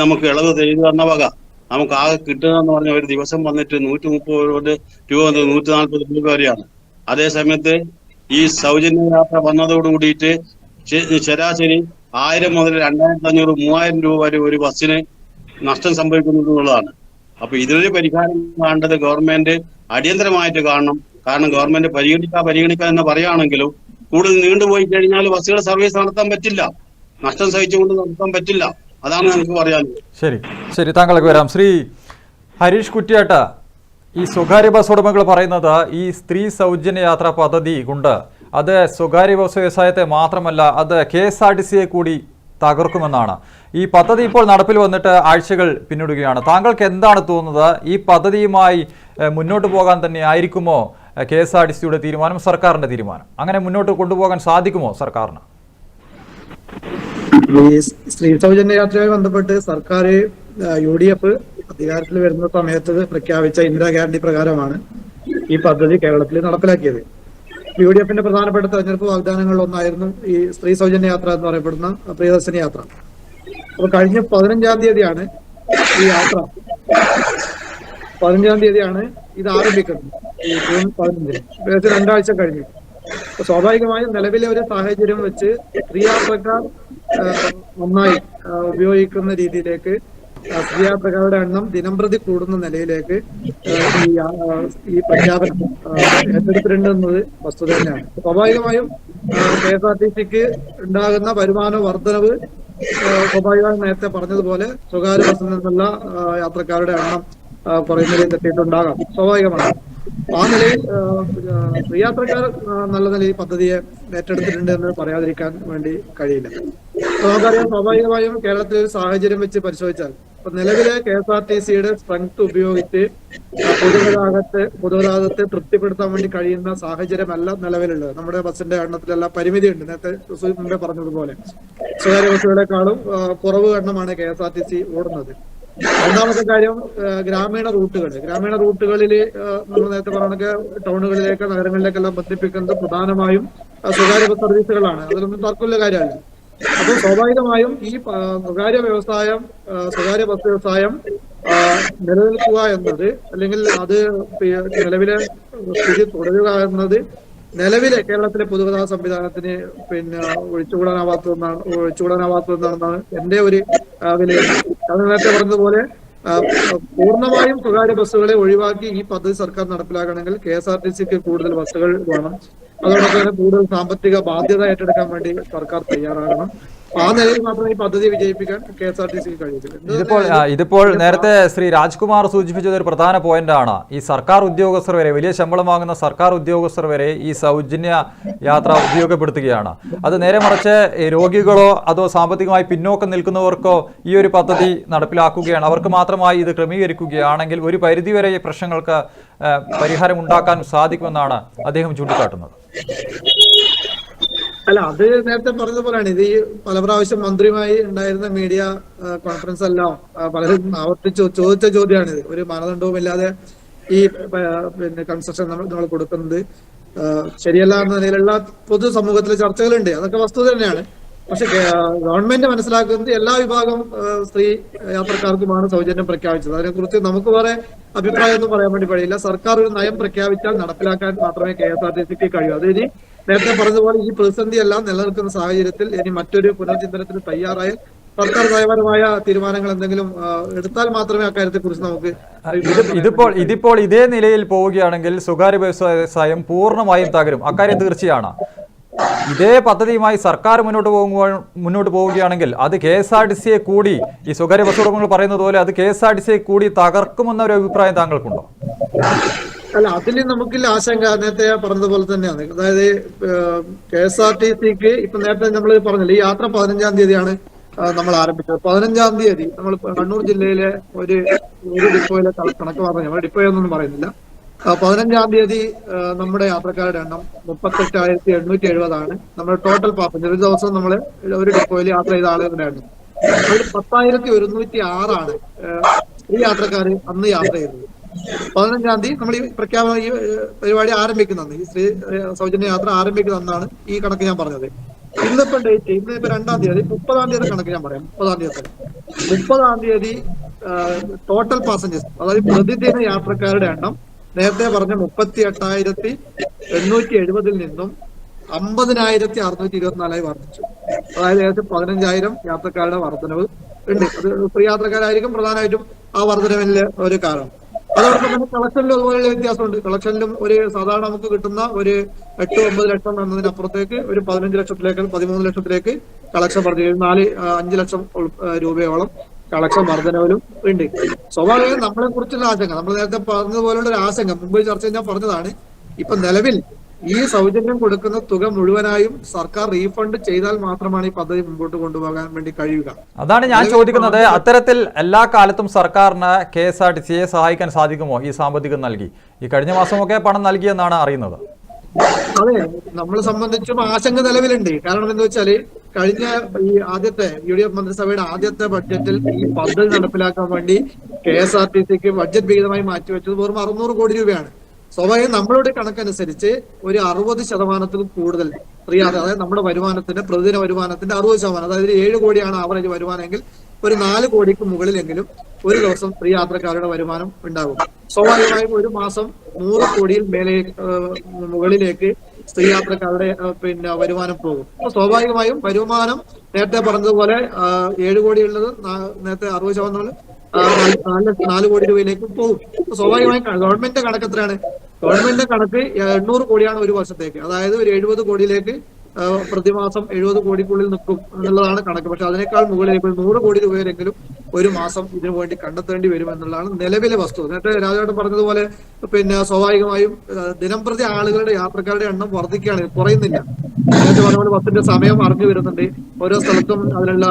S3: നമുക്ക് ഇളവ് ചെയ്തു തന്ന വക നമുക്ക് ആകെ കിട്ടുന്നതെന്ന് പറഞ്ഞ ഒരു ദിവസം വന്നിട്ട് 130 രൂപ 140 രൂപ വരെയാണ്. അതേ സമയത്ത് ഈ സൗജന്യ യാത്ര വന്നതോട് കൂടിയിട്ട് ശരാശരി 1000 മുതൽ 2500 3000 രൂപ വരെ ഒരു ബസ്സിന് നഷ്ടം സംഭവിക്കുന്നുള്ളതാണ്. അപ്പൊ ഇതിനൊരു പരിഹാരം കാണേണ്ടത് ഗവൺമെന്റ് അടിയന്തരമായിട്ട് കാണണം. കാരണം ഗവൺമെന്റ് പരിഗണിക്കുക എന്ന് പറയുകയാണെങ്കിലും കൂടുതൽ നീണ്ടുപോയി കഴിഞ്ഞാൽ ബസ്സുകളുടെ സർവീസ് നടത്താൻ പറ്റില്ല, നഷ്ടം സഹിച്ചുകൊണ്ട് നടത്താൻ പറ്റില്ല. അതാണ് നമുക്ക് പറയാനുള്ളത്.
S1: ശരി താങ്കൾക്ക് വരാം. ശ്രീ ഹരീഷ് കുറ്റിയാട്ട, ഈ സ്വകാര്യ ബസ് ഉടമകൾ പറയുന്നത് ഈ സ്ത്രീ സൗജന്യ യാത്രാ പദ്ധതി കൊണ്ട് അത് സ്വകാര്യ ബസ് വ്യവസായത്തെ മാത്രമല്ല അത് KSRTCയെ കൂടി തകർക്കുമെന്നാണ്. ഈ പദ്ധതി ഇപ്പോൾ നടപ്പിൽ വന്നിട്ട് ആഴ്ചകൾ പിന്നിടുകയാണ്. താങ്കൾക്ക് എന്താണ് തോന്നുന്നത്? ഈ പദ്ധതിയുമായി മുന്നോട്ട് പോകാൻ തന്നെ ആയിരിക്കുമോ KSRTCയുടെ തീരുമാനം, സർക്കാരിന്റെ തീരുമാനം? അങ്ങനെ മുന്നോട്ട് കൊണ്ടുപോകാൻ സാധിക്കുമോ സർക്കാരിന്?
S4: ഈ സ്ത്രീ സൗജന്യ യാത്രയുമായി ബന്ധപ്പെട്ട് സർക്കാർ UDF അധികാരത്തിൽ വരുന്ന സമയത്ത് പ്രഖ്യാപിച്ച ഇന്ദിരാ ഗ്യാരണ്ടി പ്രകാരമാണ് ഈ പദ്ധതി കേരളത്തിൽ നടപ്പിലാക്കിയത്. UDFന്റെ പ്രധാനപ്പെട്ട തെരഞ്ഞെടുപ്പ് വാഗ്ദാനങ്ങളിൽ ഒന്നായിരുന്നു ഈ സ്ത്രീ സൗജന്യ യാത്ര എന്ന് പറയപ്പെടുന്ന പ്രിയദർശിനി യാത്ര. അപ്പൊ കഴിഞ്ഞ 15-ാം തീയതിയാണ് ഈ യാത്ര 15-ാം തീയതിയാണ് ഇത് ആരംഭിക്കുന്നത്. ഈ ജൂൺ 15-ന് ഏകദേശം 2 ആഴ്ച കഴിഞ്ഞു. സ്വാഭാവികമായും നിലവിലെ ഒരു സാഹചര്യം വെച്ച് സ്ത്രീ യാത്രക്കാർ നന്നായി ഉപയോഗിക്കുന്ന രീതിയിലേക്ക് സ്ത്രീ യാത്രക്കാരുടെ എണ്ണം ദിനംപ്രതി കൂടുന്ന നിലയിലേക്ക് ഈ പ്രഖ്യാപനം ഏറ്റെടുത്തിട്ടുണ്ട് എന്നത് വസ്തുത തന്നെയാണ്. സ്വാഭാവികമായും KSRTCക്ക് ഉണ്ടാകുന്ന വരുമാന വർധനവ് സ്വാഭാവികമായും നേരത്തെ പറഞ്ഞതുപോലെ സ്വകാര്യ ബസ്സിൽ നിന്നുള്ള യാത്രക്കാരുടെ എണ്ണം കുറയുന്ന നിലയിൽ എത്തിയിട്ടുണ്ടാകാം, സ്വാഭാവികമാണ്. ആ നിലയിൽ സ്ത്രീ യാത്രക്കാർ നല്ല നിലയിൽ പദ്ധതിയെ ഏറ്റെടുത്തിട്ടുണ്ട് എന്ന് പറയാതിരിക്കാൻ വേണ്ടി കഴിയില്ല. നമുക്കറിയാം, സ്വാഭാവികമായും കേരളത്തിലെ ഒരു സാഹചര്യം വെച്ച് പരിശോധിച്ചാൽ ഇപ്പൊ നിലവിലെ KSRTCയുടെ സ്ട്രെങ്ത് ഉപയോഗിച്ച് പൊതുഗതാഗതത്തെ തൃപ്തിപ്പെടുത്താൻ വേണ്ടി കഴിയുന്ന സാഹചര്യമല്ല നിലവിലുള്ളത്. നമ്മുടെ ബസ്സിന്റെ എണ്ണത്തിലെല്ലാം പരിമിതിയുണ്ട്. നേരത്തെ മുമ്പേ പറഞ്ഞതുപോലെ സ്വകാര്യ ബസ്സുകളെക്കാളും കുറവ് എണ്ണമാണ് KSRTC ഓടുന്നത്. രണ്ടാമത്തെ കാര്യം ഗ്രാമീണ റൂട്ടുകളിൽ നമ്മൾ നേരത്തെ പറഞ്ഞ ടൗണുകളിലേക്ക് നഗരങ്ങളിലേക്കെല്ലാം ബന്ധിപ്പിക്കുന്നത് പ്രധാനമായും സ്വകാര്യ ബസ് സർവീസുകളാണ്. അതിലൊന്നും തർക്കമില്ല കാര്യമല്ല. അപ്പൊ സ്വാഭാവികമായും ഈ സ്വകാര്യ ബസ് വ്യവസായം നിലനിൽക്കുക എന്നത്, അല്ലെങ്കിൽ അത് നിലവിലെ സ്ഥിതി തുടരുക എന്നത് നിലവിലെ കേരളത്തിലെ പൊതുഗതാഗത സംവിധാനത്തിന് ഒഴിച്ചുകൂടാനാവാത്തതെന്നാണ് എന്റെ ഒരു വിലയിരുത്തൽ. അത് നേരത്തെ പറഞ്ഞതുപോലെ പൂർണ്ണമായും സ്വകാര്യ ബസ്സുകളെ ഒഴിവാക്കി ഈ പദ്ധതി സർക്കാർ നടപ്പിലാക്കണമെങ്കിൽ KSRTCക്ക് കൂടുതൽ ബസ്സുകൾ വേണം. അതോടൊപ്പം തന്നെ കൂടുതൽ സാമ്പത്തിക ബാധ്യത ഏറ്റെടുക്കാൻ വേണ്ടി സർക്കാർ തയ്യാറാകണം. ആ നിലയിൽ മാത്രമേ ഈ പദ്ധതി വിജയിപ്പിക്കാൻ KSRTCക്ക് കഴിയത്തില്ല.
S1: ഇതിപ്പോൾ നേരത്തെ ശ്രീ രാജ്കുമാർ സൂചിപ്പിച്ചത് ഒരു പ്രധാന പോയിന്റാണ്. ഈ സർക്കാർ ഉദ്യോഗസ്ഥർ വരെ, വലിയ ശമ്പളം വാങ്ങുന്ന സർക്കാർ ഉദ്യോഗസ്ഥർ വരെ ഈ സൗജന്യ യാത്ര ഉപയോഗപ്പെടുത്തുകയാണ്. അത് നേരെ മറിച്ച് രോഗികളോ അതോ സാമ്പത്തികമായി പിന്നോക്കം നിൽക്കുന്നവർക്കോ ഈ ഒരു പദ്ധതി നടപ്പിലാക്കുകയാണ്, അവർക്ക് മാത്രമായി ഇത് ക്രമീകരിക്കുകയാണെങ്കിൽ ഒരു പരിധിവരെ ഈ പ്രശ്നങ്ങൾക്ക് പരിഹാരം ഉണ്ടാക്കാൻ സാധിക്കുമെന്നാണ് അദ്ദേഹം ചൂണ്ടിക്കാട്ടുന്നത്.
S4: അല്ല, അത് നേരത്തെ പറഞ്ഞതുപോലെയാണ്. ഇത് ഈ പല പ്രാവശ്യം മന്ത്രിയുമായി ഉണ്ടായിരുന്ന മീഡിയ കോൺഫറൻസ് എല്ലാം പലരും ആവർത്തിച്ച് ചോദിച്ച ചോദ്യമാണിത്. ഒരു മാനദണ്ഡവുമില്ലാതെ ഈ കൺസ്ട്രക്ഷൻ നമ്മൾ കൊടുക്കുന്നത് ശരിയല്ല എന്ന നിലയിലുള്ള പൊതുസമൂഹത്തിലെ ചർച്ചകളുണ്ട്. അതൊക്കെ വസ്തുത തന്നെയാണ്. പക്ഷെ ഗവൺമെന്റ് മനസ്സിലാക്കുന്നത് എല്ലാ വിഭാഗം സ്ത്രീ യാത്രക്കാർക്കുമാണ് സൗജന്യം പ്രഖ്യാപിച്ചത്. അതിനെക്കുറിച്ച് നമുക്ക് വേറെ അഭിപ്രായമൊന്നും പറയാൻ വേണ്ടി കഴിയില്ല. സർക്കാർ ഒരു നയം പ്രഖ്യാപിച്ചാൽ നടപ്പിലാക്കാൻ മാത്രമേ KSRTCക്ക് കഴിയൂ. അത് ഇനി നേരത്തെ പറഞ്ഞതുപോലെ ഈ പ്രതിസന്ധി എല്ലാം നിലനിൽക്കുന്ന സാഹചര്യത്തിൽ ഇനി മറ്റൊരു പുനർചിന്തനത്തിന് തയ്യാറായ സർക്കാർ നയപരമായ തീരുമാനങ്ങൾ എന്തെങ്കിലും എടുത്താൽ മാത്രമേ അക്കാര്യത്തെ കുറിച്ച് നമുക്ക്
S1: ഇതിപ്പോൾ ഇതേ നിലയിൽ പോവുകയാണെങ്കിൽ സ്വകാര്യ വ്യവസായം പൂർണ്ണമായും തകരും, അക്കാര്യം തീർച്ചയാണ്. ഇതേ പദ്ധതിയുമായി സർക്കാർ മുന്നോട്ട് പോവുകയാണെങ്കിൽ അത് KSRTCയെ കൂടി, ഈ സ്വകാര്യ ബസ് ഉടമകൾ പറയുന്നത് പോലെ അത് KSRTCയെ കൂടി തകർക്കുമെന്നൊരു അഭിപ്രായം താങ്കൾക്കുണ്ടോ?
S4: അല്ല, അതിൽ നമുക്കില്ല ആശങ്ക. നേരത്തെ പറഞ്ഞതുപോലെ തന്നെയാണ്. അതായത് KSRTCക്ക് ഇപ്പൊ നേരത്തെ നമ്മൾ പറഞ്ഞില്ല, ഈ യാത്ര 15-ാം തീയതിയാണ് നമ്മൾ ആരംഭിച്ചത്. 15-ാം തീയതി നമ്മൾ കണ്ണൂർ ജില്ലയിലെ ഒരു ഡിപ്പോയിലെ കണക്ക് പറഞ്ഞു, നമ്മൾ ഡിപ്പോയൊന്നും പറയുന്നില്ല. 15-ാം തീയതി നമ്മുടെ യാത്രക്കാരുടെ എണ്ണം 38,870 ആണ്. നമ്മുടെ ടോട്ടൽ പാസഞ്ചർ ഒരു ദിവസം നമ്മൾ ഒരു ഡിപ്പോയിൽ യാത്ര ചെയ്ത ആളുകളുടെ എണ്ണം. അതിൽ 10,106 ആണ് ഈ യാത്രക്കാർ അന്ന് യാത്ര ചെയ്തത്. 15-ാം തീയതി നമ്മൾ ഈ പ്രഖ്യാപനം, ഈ പരിപാടി ആരംഭിക്കുന്ന ഈ സ്ത്രീ സൗജന്യ യാത്ര ആരംഭിക്കുന്ന അന്നാണ് ഈ കണക്ക് ഞാൻ പറഞ്ഞത്. ഇന്നിപ്പോ ഡേറ്റ്, ഇന്നിപ്പോ 2-ാം തീയതി, 30-ാം തീയതി കണക്ക് ഞാൻ പറയാം. 30-ാം തീയതി ടോട്ടൽ പാസഞ്ചേഴ്സ്, അതായത് പ്രതിദിന യാത്രക്കാരുടെ എണ്ണം നേരത്തെ പറഞ്ഞ 38,870 നിന്നും 50,624 വർദ്ധിച്ചു. അതായത് ഏകദേശം 15,000 യാത്രക്കാരുടെ വർധനവ് ഉണ്ട്. അത് സ്ത്രീ യാത്രക്കാരായിരിക്കും പ്രധാനമായിട്ടും ആ വർധനവിലെ ഒരു കാരണം. അതോടൊപ്പം തന്നെ കളക്ഷനിലും അതുപോലെയുള്ള വ്യത്യാസമുണ്ട്. കളക്ഷനിലും ഒരു സാധാരണ നമുക്ക് കിട്ടുന്ന ഒരു 8-9 ലക്ഷം എന്നതിനപ്പുറത്തേക്ക് ഒരു 15 ലക്ഷത്തിലേക്ക് 13 ലക്ഷത്തിലേക്ക് കളക്ഷൻ വർദ്ധിക്കും. 5 ലക്ഷം രൂപയോളം കളക്ഷൻ വർധനവിലും ഉണ്ട്. സ്വാഭാവികം നമ്മളെ കുറിച്ചുള്ള ആശങ്ക, നമ്മൾ നേരത്തെ പറഞ്ഞതുപോലുള്ള ഒരു ആശങ്ക മുമ്പ് ചർച്ച ഞാൻ പറഞ്ഞതാണ്. ഇപ്പൊ നിലവിൽ ഈ സൗജന്യം കൊടുക്കുന്ന തുക മുഴുവനായും സർക്കാർ റീഫണ്ട് ചെയ്താൽ മാത്രമാണ് ഈ പദ്ധതി മുമ്പോട്ട് കൊണ്ടുപോകാൻ വേണ്ടി കഴിയുക.
S1: അതാണ് ഞാൻ ചോദിക്കുന്നത്. അത്തരത്തിൽ എല്ലാ കാലത്തും സർക്കാരിന് KSRTCയെ സഹായിക്കാൻ സാധിക്കുമോ? ഈ സാമ്പത്തികം നൽകി ഈ കഴിഞ്ഞ മാസമൊക്കെ പണം നൽകിയെന്നാണ് അറിയുന്നത്.
S4: അതെ, നമ്മളെ സംബന്ധിച്ചും ആശങ്ക നിലവിലുണ്ട്. കാരണം എന്താ വെച്ചാല് കഴിഞ്ഞ ഈ ആദ്യത്തെ UDF മന്ത്രിസഭയുടെ ആദ്യത്തെ ബഡ്ജറ്റിൽ ഈ പദ്ധതി നടപ്പിലാക്കാൻ വേണ്ടി KSRTCക്ക് ബഡ്ജറ്റ് വിഹിതമായി മാറ്റിവെച്ചത് വെറും 600 കോടി രൂപയാണ്. സ്വാഭാവികം നമ്മളുടെ കണക്കനുസരിച്ച് ഒരു 60% കൂടുതൽ ഫ്രീ യാത്ര, അതായത് നമ്മുടെ വരുമാനത്തിന്റെ പ്രതിദിന വരുമാനത്തിന്റെ 60%, അതായത് 7 കോടിയാണ് ആവറേജ് വരുമാനമെങ്കിൽ ഒരു 4 കോടിക്ക് മുകളിലെങ്കിലും ഒരു ദിവസം ഫ്രീ യാത്രക്കാരുടെ വരുമാനം ഉണ്ടാകും. സ്വാഭാവികമായും ഒരു മാസം 100 കോടിയിൽ മുകളിലേക്ക് സ്ത്രീ യാത്രക്കാരുടെ വരുമാനം പോകും. അപ്പൊ സ്വാഭാവികമായും വരുമാനം നേരത്തെ പറഞ്ഞതുപോലെ 7 കോടി ഉള്ളത് നേരത്തെ 60% 4 കോടി രൂപയിലേക്ക് പോകും. സ്വാഭാവികമായും ഗവൺമെന്റിന്റെ കണക്ക് എത്രയാണ്? ഗവൺമെന്റിന്റെ കണക്ക് 800 കോടിയാണ് ഒരു വർഷത്തേക്ക്. അതായത് ഒരു 70 കോടിയിലേക്ക് പ്രതിമാസം 70 കോടിക്കുള്ളിൽ നിൽക്കും എന്നുള്ളതാണ് കണക്ക്. പക്ഷെ അതിനേക്കാൾ മുകളിലേക്ക് 100 കോടി രൂപയിലെങ്കിലും ഒരു മാസം ഇതിനു വേണ്ടി കണ്ടെത്തേണ്ടി വരും എന്നുള്ളതാണ് നിലവിലെ വസ്തുത. നേരത്തെ രാജേട്ടൻ പറഞ്ഞതുപോലെ സ്വാഭാവികമായും ദിനം പ്രതി ആളുകളുടെ യാത്രക്കാരുടെ എണ്ണം വർദ്ധിക്കുകയാണ്, കുറയുന്നില്ല. നേരത്തെ പറഞ്ഞ പോലെ ബസ്സിന്റെ സമയം അറിഞ്ഞു വരുന്നുണ്ട്, ഓരോ സ്ഥലത്തും അതിനുള്ള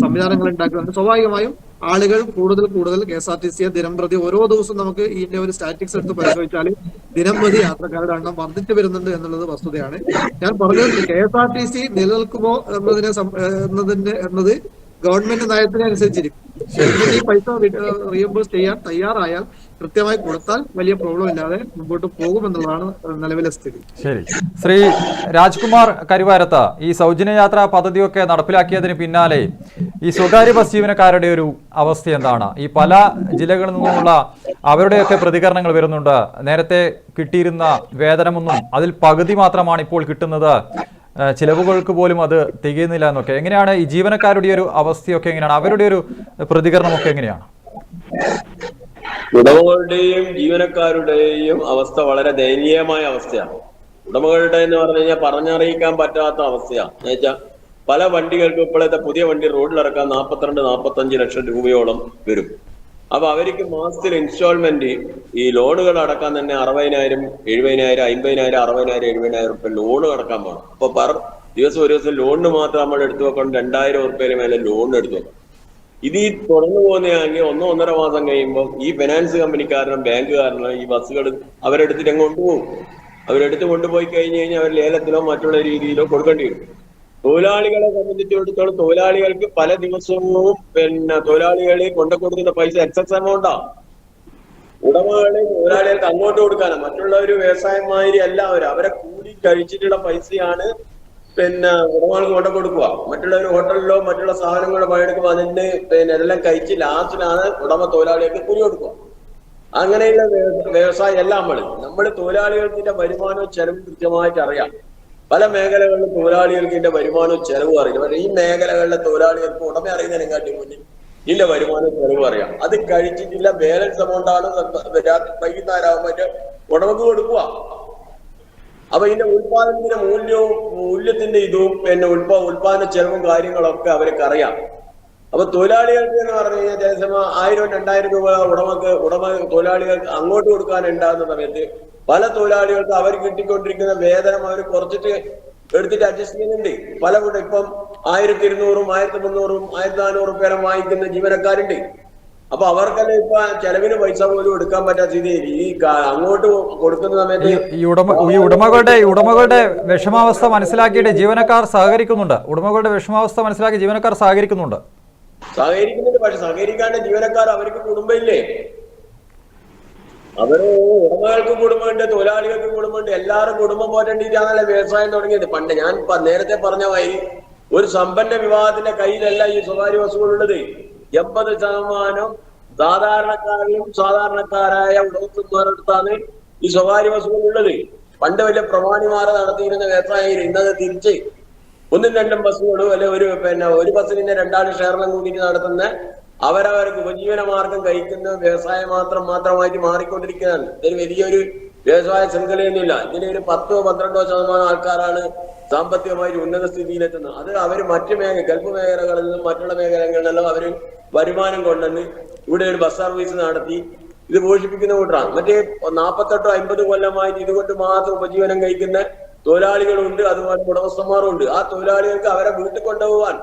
S4: സംവിധാനങ്ങൾ ഉണ്ടാക്കുന്നുണ്ട്. സ്വാഭാവികമായും ആളുകൾ കൂടുതൽ KSRTCയെ ദിനം പ്രതി ഓരോ ദിവസവും നമുക്ക് ഇതിന്റെ ഒരു സ്റ്റാറ്റിക്സ് എടുത്ത് പരിശോധിച്ചാൽ ദിനം പ്രതി യാത്രക്കാരുടെ എണ്ണം വർദ്ധിച്ചു വരുന്നുണ്ട് എന്നുള്ളത് വസ്തുതയാണ്. ഞാൻ പറഞ്ഞത് KSRTC നിലനിൽക്കുമോ എന്നത് ഗവൺമെന്റ് നയത്തിനനുസരിച്ചിരിക്കും. ഈ പൈസ റീഇംബേഴ്സ് ചെയ്യാൻ തയ്യാറായാൽ, കൃത്യമായി കൊടുത്താൽ വലിയ പ്രോബ്ലം ഇല്ലാതെ മുമ്പോട്ട് പോകുമെന്നുള്ളതാണ് നിലവിലെ സ്ഥിതി.
S1: ശരി. ശ്രീ രാജ്കുമാർ കരുവാരത്ത്, ഈ സൗജന്യ യാത്രാ പദ്ധതിയൊക്കെ നടപ്പിലാക്കിയതിന് പിന്നാലെ ഈ സ്വകാര്യ ബസ് ജീവനക്കാരുടെ ഒരു അവസ്ഥ എന്താണ്? ഈ പല ജില്ലകളിൽ നിന്നുമുള്ള അവരുടെയൊക്കെ പ്രതികരണങ്ങൾ വരുന്നുണ്ട്. നേരത്തെ കിട്ടിയിരുന്ന വേതനമൊന്നും അതിൽ പകുതി മാത്രമാണ് ഇപ്പോൾ കിട്ടുന്നത്, ചിലവുകൾക്ക് പോലും അത് തികയുന്നില്ല എന്നൊക്കെ. എങ്ങനെയാണ് ഈ ജീവനക്കാരുടെ ഒരു അവസ്ഥയൊക്കെ എങ്ങനെയാണ്? അവരുടെ ഒരു പ്രതികരണമൊക്കെ എങ്ങനെയാണ്?
S2: ഉടമകളുടെയും ജീവനക്കാരുടെയും അവസ്ഥ വളരെ ദയനീയമായ അവസ്ഥയാണ്. ഉടമകളുടെ എന്ന് പറഞ്ഞു കഴിഞ്ഞാൽ പറഞ്ഞറിയിക്കാൻ പറ്റാത്ത അവസ്ഥയാണ്. എന്നുവെച്ചാൽ പല വണ്ടികൾക്കും ഇപ്പോഴത്തെ പുതിയ വണ്ടി റോഡിലിറക്കാൻ 42-45 ലക്ഷം രൂപയോളം വരും. അപ്പൊ അവർക്ക് മാസത്തിൽ ഇൻസ്റ്റാൾമെന്റ് ഈ ലോണുകൾ അടക്കാൻ തന്നെ 60,000, 70,000, 50,000, 60,000, 70,000 റുപ്യ ലോണ് അടക്കാൻ പോകണം. അപ്പൊ ഒരു ദിവസം ലോണിന് മാത്രം നമ്മൾ എടുത്തു വെക്കണം 2,000 റുപ്യയില് മേലെ ലോൺ എടുത്തു വെക്കണം. ഇത് ഈ തുടർന്നു പോകുന്നതാണെങ്കിൽ 1-1.5 മാസം കഴിയുമ്പോൾ ഈ ഫിനാൻസ് കമ്പനിക്കാരനും ബാങ്കുകാരനും ഈ ബസ്സുകൾ അവരെടുത്തിട്ട് അങ്ങ് കൊണ്ടുപോകും. അവരെടുത്ത് കൊണ്ടുപോയി കഴിഞ്ഞ് കഴിഞ്ഞാൽ അവർ ലേലത്തിലോ മറ്റുള്ള രീതിയിലോ കൊടുക്കേണ്ടി വരും. തൊഴിലാളികളെ സംബന്ധിച്ചിടത്തോളം തൊഴിലാളികൾക്ക് പല ദിവസവും തൊഴിലാളികളെ കൊണ്ടുകൊടുക്കുന്ന പൈസ എക്സസ് എമൗണ്ടാ. ഉടമകളെ തൊഴിലാളികൾക്ക് അങ്ങോട്ട് കൊടുക്കാനാണ്. മറ്റുള്ള ഒരു വ്യവസായമാതിരി എല്ലാവരും അവരെ കൂടി കഴിച്ചിട്ടുള്ള പൈസയാണ് ഉടമകൾക്ക് കൊണ്ടു കൊടുക്കുക. മറ്റുള്ള ഒരു ഹോട്ടലിലോ മറ്റുള്ള സാധനങ്ങളോ പണിയെടുക്കുമ്പോൾ അതിന് എല്ലാം കഴിച്ച് ലാസ്റ്റിലാണ് ഉടമ തൊഴിലാളികൾക്ക് കൂലി കൊടുക്കുക. അങ്ങനെയുള്ള വ്യവസായം എല്ലാം നമ്മൾ തൊഴിലാളികൾക്ക് വരുമാനവും ചെലവും കൃത്യമായിട്ട് അറിയാം. പല മേഖലകളിലും തൊഴിലാളികൾക്ക് ഇതിന്റെ വരുമാനവും ചെലവും അറിയില്ല. പക്ഷേ ഈ മേഖലകളിലെ തൊഴിലാളികൾക്ക് ഉടമ അറിയുന്നതിനെക്കാട്ടി മുന്നിൽ ഇതിന്റെ വരുമാനവും ചെലവും അറിയാം. അത് കഴിച്ചിട്ടില്ല ബാലൻസ് എമൗണ്ടാണ് വൈകുന്നേരമാകുമ്പോൾ ഉടമക്ക് കൊടുക്കുക. അപ്പൊ ഇതിന്റെ ഉൽപാദനത്തിന്റെ മൂല്യത്തിന്റെ ഇതും ഉൽപാദന ചെലവും കാര്യങ്ങളൊക്കെ അവർക്ക് അറിയാം. അപ്പൊ തൊഴിലാളികൾക്ക് എന്ന് പറഞ്ഞു കഴിഞ്ഞാൽ ചില സമയം 1,000-2,000 രൂപ തൊഴിലാളികൾക്ക് അങ്ങോട്ട് കൊടുക്കാൻ ഉണ്ടാകുന്ന സമയത്ത് പല തൊഴിലാളികൾക്ക് അവർ കിട്ടിക്കൊണ്ടിരിക്കുന്ന വേതനം അവർ കുറച്ചിട്ട് എടുത്തിട്ട് അഡ്ജസ്റ്റ് ചെയ്യുന്നുണ്ട്. പലവിടെ ഇപ്പം 1,200, 1,300, 1,400 റുപ്യ വാങ്ങിക്കുന്ന ജീവനക്കാരുണ്ട്. അപ്പൊ അവർക്കെല്ലാം ഇപ്പൊ ചെലവിന് പൈസ പോലും എടുക്കാൻ പറ്റാത്ത സ്ഥിതിയിൽ ഈ അങ്ങോട്ട് കൊടുക്കുന്ന സമയത്ത്
S1: ഈ ഉടമകളുടെ വിഷമാവസ്ഥ മനസ്സിലാക്കിയിട്ട് ജീവനക്കാർ സഹകരിക്കുന്നുണ്ട്. ഉടമകളുടെ വിഷമാവസ്ഥ മനസ്സിലാക്കി ജീവനക്കാർ സഹകരിക്കുന്നുണ്ട്.
S2: പക്ഷെ സഹകരിക്കാണ്ട് ജീവനക്കാർ അവർക്ക് കുടുംബമില്ലേ? അവര് ഉടമകൾക്ക് കുടുംബമുണ്ട്, തൊഴിലാളികൾക്ക് കുടുംബമുണ്ട്, എല്ലാവരും കുടുംബം പോറ്റേണ്ടിയിട്ടാണല്ലോ വ്യവസായം തുടങ്ങിയത്. പണ്ട് ഞാൻ നേരത്തെ പറഞ്ഞ മാതിരി ഒരു സമ്പന്ന വിഭാഗത്തിന്റെ കയ്യിലല്ല ഈ സ്വകാര്യ ബസ്സുകളുള്ളത്. 80% സാധാരണക്കാരായ ഉടമസ്ഥന്മാരടുത്താണ് ഈ സ്വകാര്യ ബസ്സുകൾ ഉള്ളത്. പണ്ട് വലിയ പ്രമാണിമാരെ നടത്തിയിരുന്ന വ്യവസായം ഇന്നത് തിരിച്ച് 1-2 ബസ്സുകളും അല്ലെ ഒരു ബസ്സിന് 2 ആൾ ഷെയറിലും കൂട്ടിയിട്ട് നടത്തുന്ന അവരവർക്ക് ഉപജീവന മാർഗം കഴിക്കുന്ന വ്യവസായം മാത്രമായിട്ട് മാറിക്കൊണ്ടിരിക്കുകയാണ്. ഇതിന് വലിയൊരു വ്യവസായ ശൃംഖലയൊന്നുമില്ല. ഇതിന് ഒരു 10-12% ആൾക്കാരാണ് സാമ്പത്തികമായി ഉന്നത സ്ഥിതിയിലെത്തുന്നത്. അത് അവർ മറ്റു ഗൾഫ് മേഖലകളിൽ നിന്നും മറ്റുള്ള മേഖലകളിലെല്ലാം അവർ വരുമാനം കൊണ്ടുവന്ന് ഇവിടെ ഒരു ബസ് സർവീസ് നടത്തി ഇത് പോഷിപ്പിക്കുന്ന കൂട്ടറാണ്. മറ്റേ 48-50 കൊല്ലമായിട്ട് ഇതുകൊണ്ട് മാത്രം ഉപജീവനം കഴിക്കുന്ന തൊഴിലാളികളുണ്ട്, അതുപോലെ ഉടമസ്ഥന്മാരും ഉണ്ട്. ആ തൊഴിലാളികൾക്ക് അവരെ വീട്ടിൽ കൊണ്ടുപോകാൻ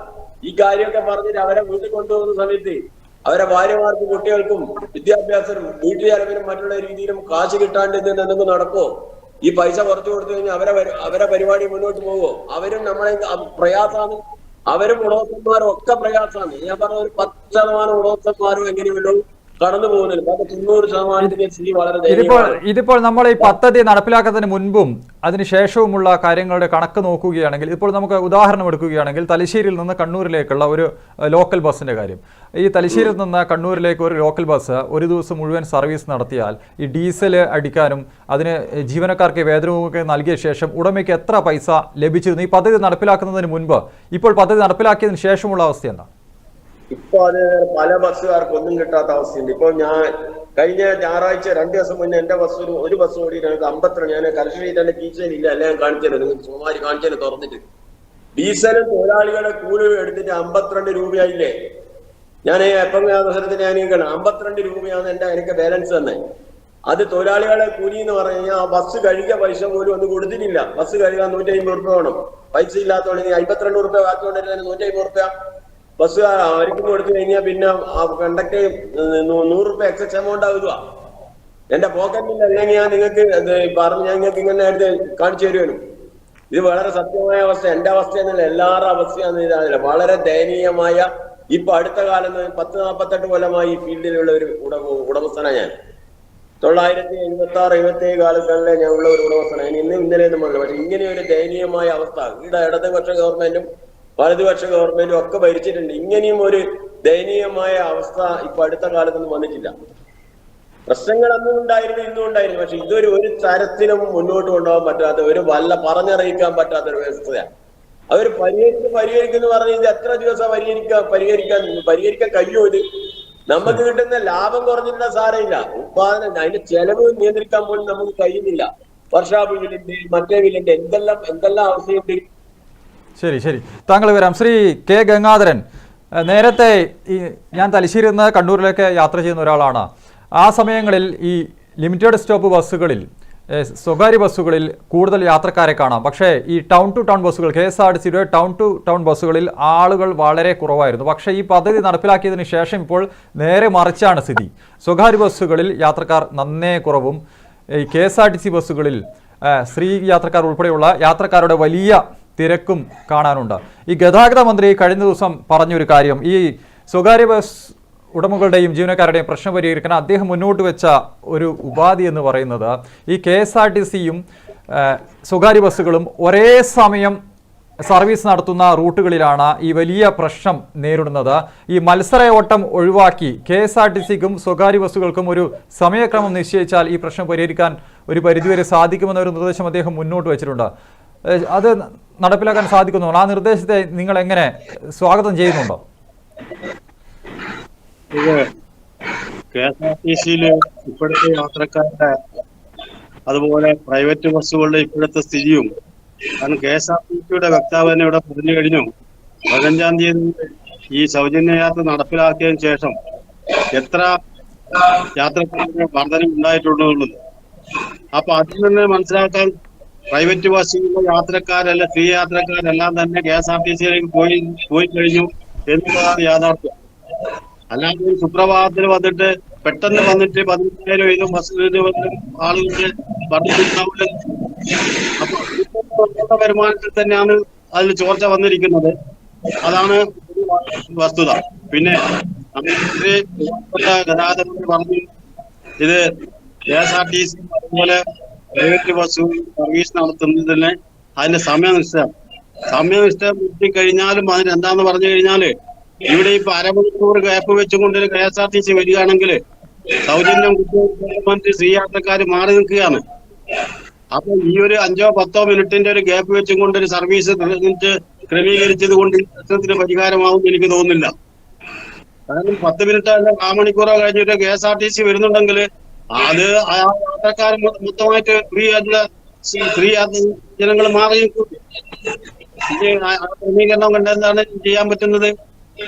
S2: ഈ കാര്യമൊക്കെ പറഞ്ഞിട്ട് അവരെ വീട്ടിൽ കൊണ്ടുപോകുന്ന സമയത്ത് അവരെ ഭാര്യമാർക്കും കുട്ടികൾക്കും വിദ്യാഭ്യാസത്തിനും വീട്ടു ചെലവിനും മറ്റുള്ള രീതിയിലും കാശ് കിട്ടാണ്ട് എന്തെങ്കിലും നടക്കുമോ? ഈ പൈസ കുറച്ചു കൊടുത്തു കഴിഞ്ഞാൽ അവരെ പരിപാടി മുന്നോട്ട് പോകുമോ? അവരും നമ്മളെ പ്രയാസമാണ്, അവരും ഉടമസ്ഥന്മാരും ഒക്കെ പ്രയാസമാണ്. ഞാൻ പറഞ്ഞ ഒരു 10% ഉടമസ്ഥന്മാരും എങ്ങനെയുള്ളൂ കടന്നു പോകുന്നില്ല. 90% സ്ഥിതി വളരെ
S1: ഇതിപ്പോൾ നമ്മൾ ഈ പദ്ധതി നടപ്പിലാക്കുന്നതിന് മുൻപും അതിനുശേഷവുമുള്ള കാര്യങ്ങളുടെ കണക്ക് നോക്കുകയാണെങ്കിൽ, ഇപ്പോൾ നമുക്ക് ഉദാഹരണം എടുക്കുകയാണെങ്കിൽ തലശ്ശേരിയിൽ നിന്ന് കണ്ണൂരിലേക്കുള്ള ഒരു ലോക്കൽ ബസ്സിന്റെ കാര്യം. ഈ തലശ്ശേരിയിൽ നിന്ന് കണ്ണൂരിലേക്ക് ഒരു ലോക്കൽ ബസ് ഒരു ദിവസം മുഴുവൻ സർവീസ് നടത്തിയാൽ ഈ ഡീസൽ അടിക്കാനും അതിന് ജീവനക്കാർക്ക് വേതനമൊക്കെ നൽകിയ ശേഷം ഉടമയ്ക്ക് എത്ര പൈസ ലഭിച്ചിരുന്നു ഈ പദ്ധതി നടപ്പിലാക്കുന്നതിന് മുൻപ്? ഇപ്പോൾ പദ്ധതി നടപ്പിലാക്കിയതിന് ശേഷമുള്ള അവസ്ഥ എന്താ?
S2: ഇപ്പൊ അത് പല ബസ്സുകാർക്ക് ഒന്നും കിട്ടാത്ത അവസ്ഥയുണ്ട്. ഇപ്പൊ ഞാൻ കഴിഞ്ഞ ഞായറാഴ്ച 2 ദിവസം മുന്നേ എന്റെ ഒരു ബസ് ഓടി ഞങ്ങൾക്ക് 52, ഞാൻ കലക്ടറേറ്റ് എന്റെ കീച്ചയിലില്ല, അല്ലെ ഞാൻ കാണിച്ചത് നിങ്ങൾക്ക് സുമാരി കാണിച്ചത് തുറന്നിട്ട് ഡീസലും തൊഴിലാളികളെ കൂലി എടുത്തിട്ട് 52 രൂപയായില്ലേ. ഞാൻ എപ്പം അവസരത്തിന് ഞാൻ 52 രൂപയാണ് എനിക്ക് ബാലൻസ് തന്നെ. അത് തൊഴിലാളികളെ കൂലി എന്ന് പറഞ്ഞു കഴിഞ്ഞാൽ ആ ബസ് കഴുകിയ പൈസ പോലും ഒന്നും കൊടുത്തിട്ടില്ല. ബസ് കഴുകാൻ 150 രൂപ വേണം. പൈസ ഇല്ലാത്തതുകൊണ്ട് 52 രൂപ ബാക്കിക്കൊണ്ടിരുന്ന 150 രൂപ ബസ് അവർക്ക് കൊടുത്തു കഴിഞ്ഞാൽ പിന്നെ കണ്ടക്ട് 100 രൂപ എക്സസ് എമൗണ്ട് ആവുക എന്റെ പോക്കറ്റിൽ. അല്ലെങ്കിൽ ഞാൻ നിങ്ങൾക്ക് പറഞ്ഞ് ഞാൻ നിങ്ങൾക്ക് ഇങ്ങനെ എടുത്ത് കാണിച്ചു തരുവാനും. ഇത് വളരെ സത്യമായ അവസ്ഥ, എന്റെ അവസ്ഥ എന്നല്ല, എല്ലാവരുടെ അവസ്ഥയാണെന്ന് ഇതാണില്ല. വളരെ ദയനീയമായ, ഇപ്പൊ അടുത്ത കാലം 10-48 കൊല്ലമായി ഈ ഫീൽഡിലുള്ള ഒരു ഉടമസ്ഥനാണ് ഞാൻ. 1976-77 കാലങ്ങളിലെ ഞാൻ ഉള്ള ഒരു ഉടമസ്ഥനാണ്. ഇന്നലെ നമ്മളുള്ള. പക്ഷെ ഇങ്ങനെ ഒരു ദയനീയമായ അവസ്ഥ ഇവിടെ ഇടതുപക്ഷ ഗവൺമെന്റും വലതുപക്ഷ ഗവൺമെന്റും ഒക്കെ ഭരിച്ചിട്ടുണ്ട്. ഇങ്ങനെയും ഒരു ദയനീയമായ അവസ്ഥ ഇപ്പൊ അടുത്ത കാലത്തൊന്നും വന്നിട്ടില്ല. പ്രശ്നങ്ങൾ അന്നും ഉണ്ടായിരുന്നു, ഇന്നും ഉണ്ടായിരുന്നു. പക്ഷെ ഇതൊരു തരത്തിലും മുന്നോട്ട് കൊണ്ടുപോകാൻ പറ്റാത്ത, പറഞ്ഞറിയിക്കാൻ പറ്റാത്ത ഒരു വ്യവസ്ഥയാണ്. അവർ പരിഹരിക്കുന്നു പറഞ്ഞ് ഇത് എത്ര ദിവസം പരിഹരിക്കാൻ കഴിയുമോ? ഇത് നമുക്ക് കിട്ടുന്ന ലാഭം കുറഞ്ഞിട്ടുള്ള സാരമില്ല, ഉത്പാദനം അതിന്റെ ചെലവ് നിയന്ത്രിക്കാൻ പോലും നമുക്ക് കഴിയുന്നില്ല. വർഷാപ്പ് ബില്ലിന്റെ മറ്റേ ബില്ലിന്റെ എന്തെല്ലാം അവസ്ഥയുണ്ട്.
S1: ശരി, താങ്കൾ വരാം. ശ്രീ കെ ഗംഗാധരൻ, നേരത്തെ ഞാൻ തലശ്ശേരിയിൽ നിന്ന് കണ്ണൂരിലേക്ക് യാത്ര ചെയ്യുന്ന ഒരാളാണ്. ആ സമയങ്ങളിൽ ഈ ലിമിറ്റഡ് സ്റ്റോപ്പ് ബസ്സുകളിൽ, സ്വകാര്യ ബസ്സുകളിൽ കൂടുതൽ യാത്രക്കാരെ കാണാം. പക്ഷേ ഈ ടൗൺ ടു ടൗൺ ബസ്സുകൾ, KSRTCയുടെ ടൗൺ ടു ടൗൺ ബസ്സുകളിൽ ആളുകൾ വളരെ കുറവായിരുന്നു. പക്ഷേ ഈ പദ്ധതി നടപ്പിലാക്കിയതിന് ശേഷം ഇപ്പോൾ നേരെ മറിച്ചാണ് സ്ഥിതി. സ്വകാര്യ ബസ്സുകളിൽ യാത്രക്കാർ നന്നേ കുറവും ഈ KSRTC ബസ്സുകളിൽ സ്ത്രീ യാത്രക്കാർ ഉൾപ്പെടെയുള്ള യാത്രക്കാരുടെ വലിയ തിരക്കും കാണാനുണ്ട്. ഈ ഗതാഗത മന്ത്രി കഴിഞ്ഞ ദിവസം പറഞ്ഞൊരു കാര്യം, ഈ സ്വകാര്യ ബസ് ഉടമകളുടെയും ജീവനക്കാരുടെയും പ്രശ്നം പരിഹരിക്കാൻ അദ്ദേഹം മുന്നോട്ട് വെച്ച ഒരു ഉപാധി എന്ന് പറയുന്നത് ഈ KSRTCയും സ്വകാര്യ ബസ്സുകളും ഒരേ സമയം സർവീസ് നടത്തുന്ന റൂട്ടുകളിലാണ് ഈ വലിയ പ്രശ്നം നേരിടുന്നത്. ഈ മത്സര ഓട്ടം ഒഴിവാക്കി KSRTCക്കും സ്വകാര്യ ബസ്സുകൾക്കും ഒരു സമയക്രമം നിശ്ചയിച്ചാൽ ഈ പ്രശ്നം പരിഹരിക്കാൻ ഒരു പരിധിവരെ സാധിക്കുമെന്ന ഒരു നിർദ്ദേശം അദ്ദേഹം മുന്നോട്ട് വെച്ചിട്ടുണ്ട്. അത് നടപ്പിലാക്കാൻ സാധിക്കുന്നു. ആ നിർദ്ദേശത്തെ നിങ്ങൾ എങ്ങനെ സ്വാഗതം ചെയ്യുന്നുണ്ടോ?
S3: KSRTCയില് ഇപ്പോഴത്തെ യാത്രക്കാരുടെ അതുപോലെ പ്രൈവറ്റ് ബസ്സുകളുടെ ഇപ്പോഴത്തെ സ്ഥിതിയും, കാരണം KSRTCയുടെ വക്താവ് തന്നെ ഇവിടെ പറഞ്ഞു കഴിഞ്ഞു, 15-ാം തീയതി ഈ സൗജന്യ യാത്ര നടപ്പിലാക്കിയതിനു ശേഷം എത്ര യാത്രക്കാരുടെ വർധന ഉണ്ടായിട്ടുണ്ടെന്നുള്ളത്. അപ്പൊ അതിൽ നിന്ന് മനസ്സിലാക്കാൻ പ്രൈവറ്റ് ബസ്സുകളിലെ യാത്രക്കാരല്ല, സ്ത്രീ യാത്രക്കാരെല്ലാം തന്നെ KSRTCയിലേക്ക് പോയി കഴിഞ്ഞു എന്നുള്ളതാണ് യാഥാർത്ഥ്യം. അല്ലാതെ ഒരു സുപ്രഭാതത്തിൽ വന്നിട്ട് പെട്ടെന്ന് വന്നിട്ട് 15,000 ബസ്സിൽ ആളുകളുടെ വർദ്ധിപ്പിക്കാവില്ല. അപ്പൊ വരുമാനത്തിൽ തന്നെയാണ് അതിൽ ചോർച്ച വന്നിരിക്കുന്നത്. അതാണ് വസ്തുത. പിന്നെ ഗതാഗത മന്ത്രി പറഞ്ഞു, ഇത് KSRTC അതുപോലെ പ്രൈവറ്റ് ബസ് സർവീസ് നടത്തുന്നതിന് അതിന്റെ സമയനിഷ്ഠ കഴിഞ്ഞാലും അതിന് എന്താന്ന് പറഞ്ഞു കഴിഞ്ഞാല്, ഇവിടെ ഇപ്പൊ അരമണിക്കൂർ ഗ്യാപ്പ് വെച്ചുകൊണ്ട് KSRTC വരികയാണെങ്കിൽ സൗജന്യം ഗവൺമെന്റ് സ്ത്രീ യാത്രക്കാർ മാറി നിൽക്കുകയാണ്. അപ്പൊ ഈ ഒരു 5-10 മിനിറ്റിന്റെ ഒരു ഗ്യാപ്പ് വെച്ചും കൊണ്ട് ഒരു സർവീസ് ക്രമീകരിച്ചത് കൊണ്ട് ഈ പ്രശ്നത്തിന് പരിഹാരമാവും എനിക്ക് തോന്നുന്നില്ല. കാരണം 10 മിനിറ്റ് അല്ല 1/4 മണിക്കൂറോ കഴിഞ്ഞിട്ട് KSRTC വരുന്നുണ്ടെങ്കിൽ അത് ആ യാത്രക്കാർ മൊത്തമായിട്ട് ഫ്രീ ആയിട്ടുള്ള സ്ത്രീ ജനങ്ങൾ മാറി ക്രമീകരണം കണ്ടെന്താണ് ചെയ്യാൻ പറ്റുന്നത്?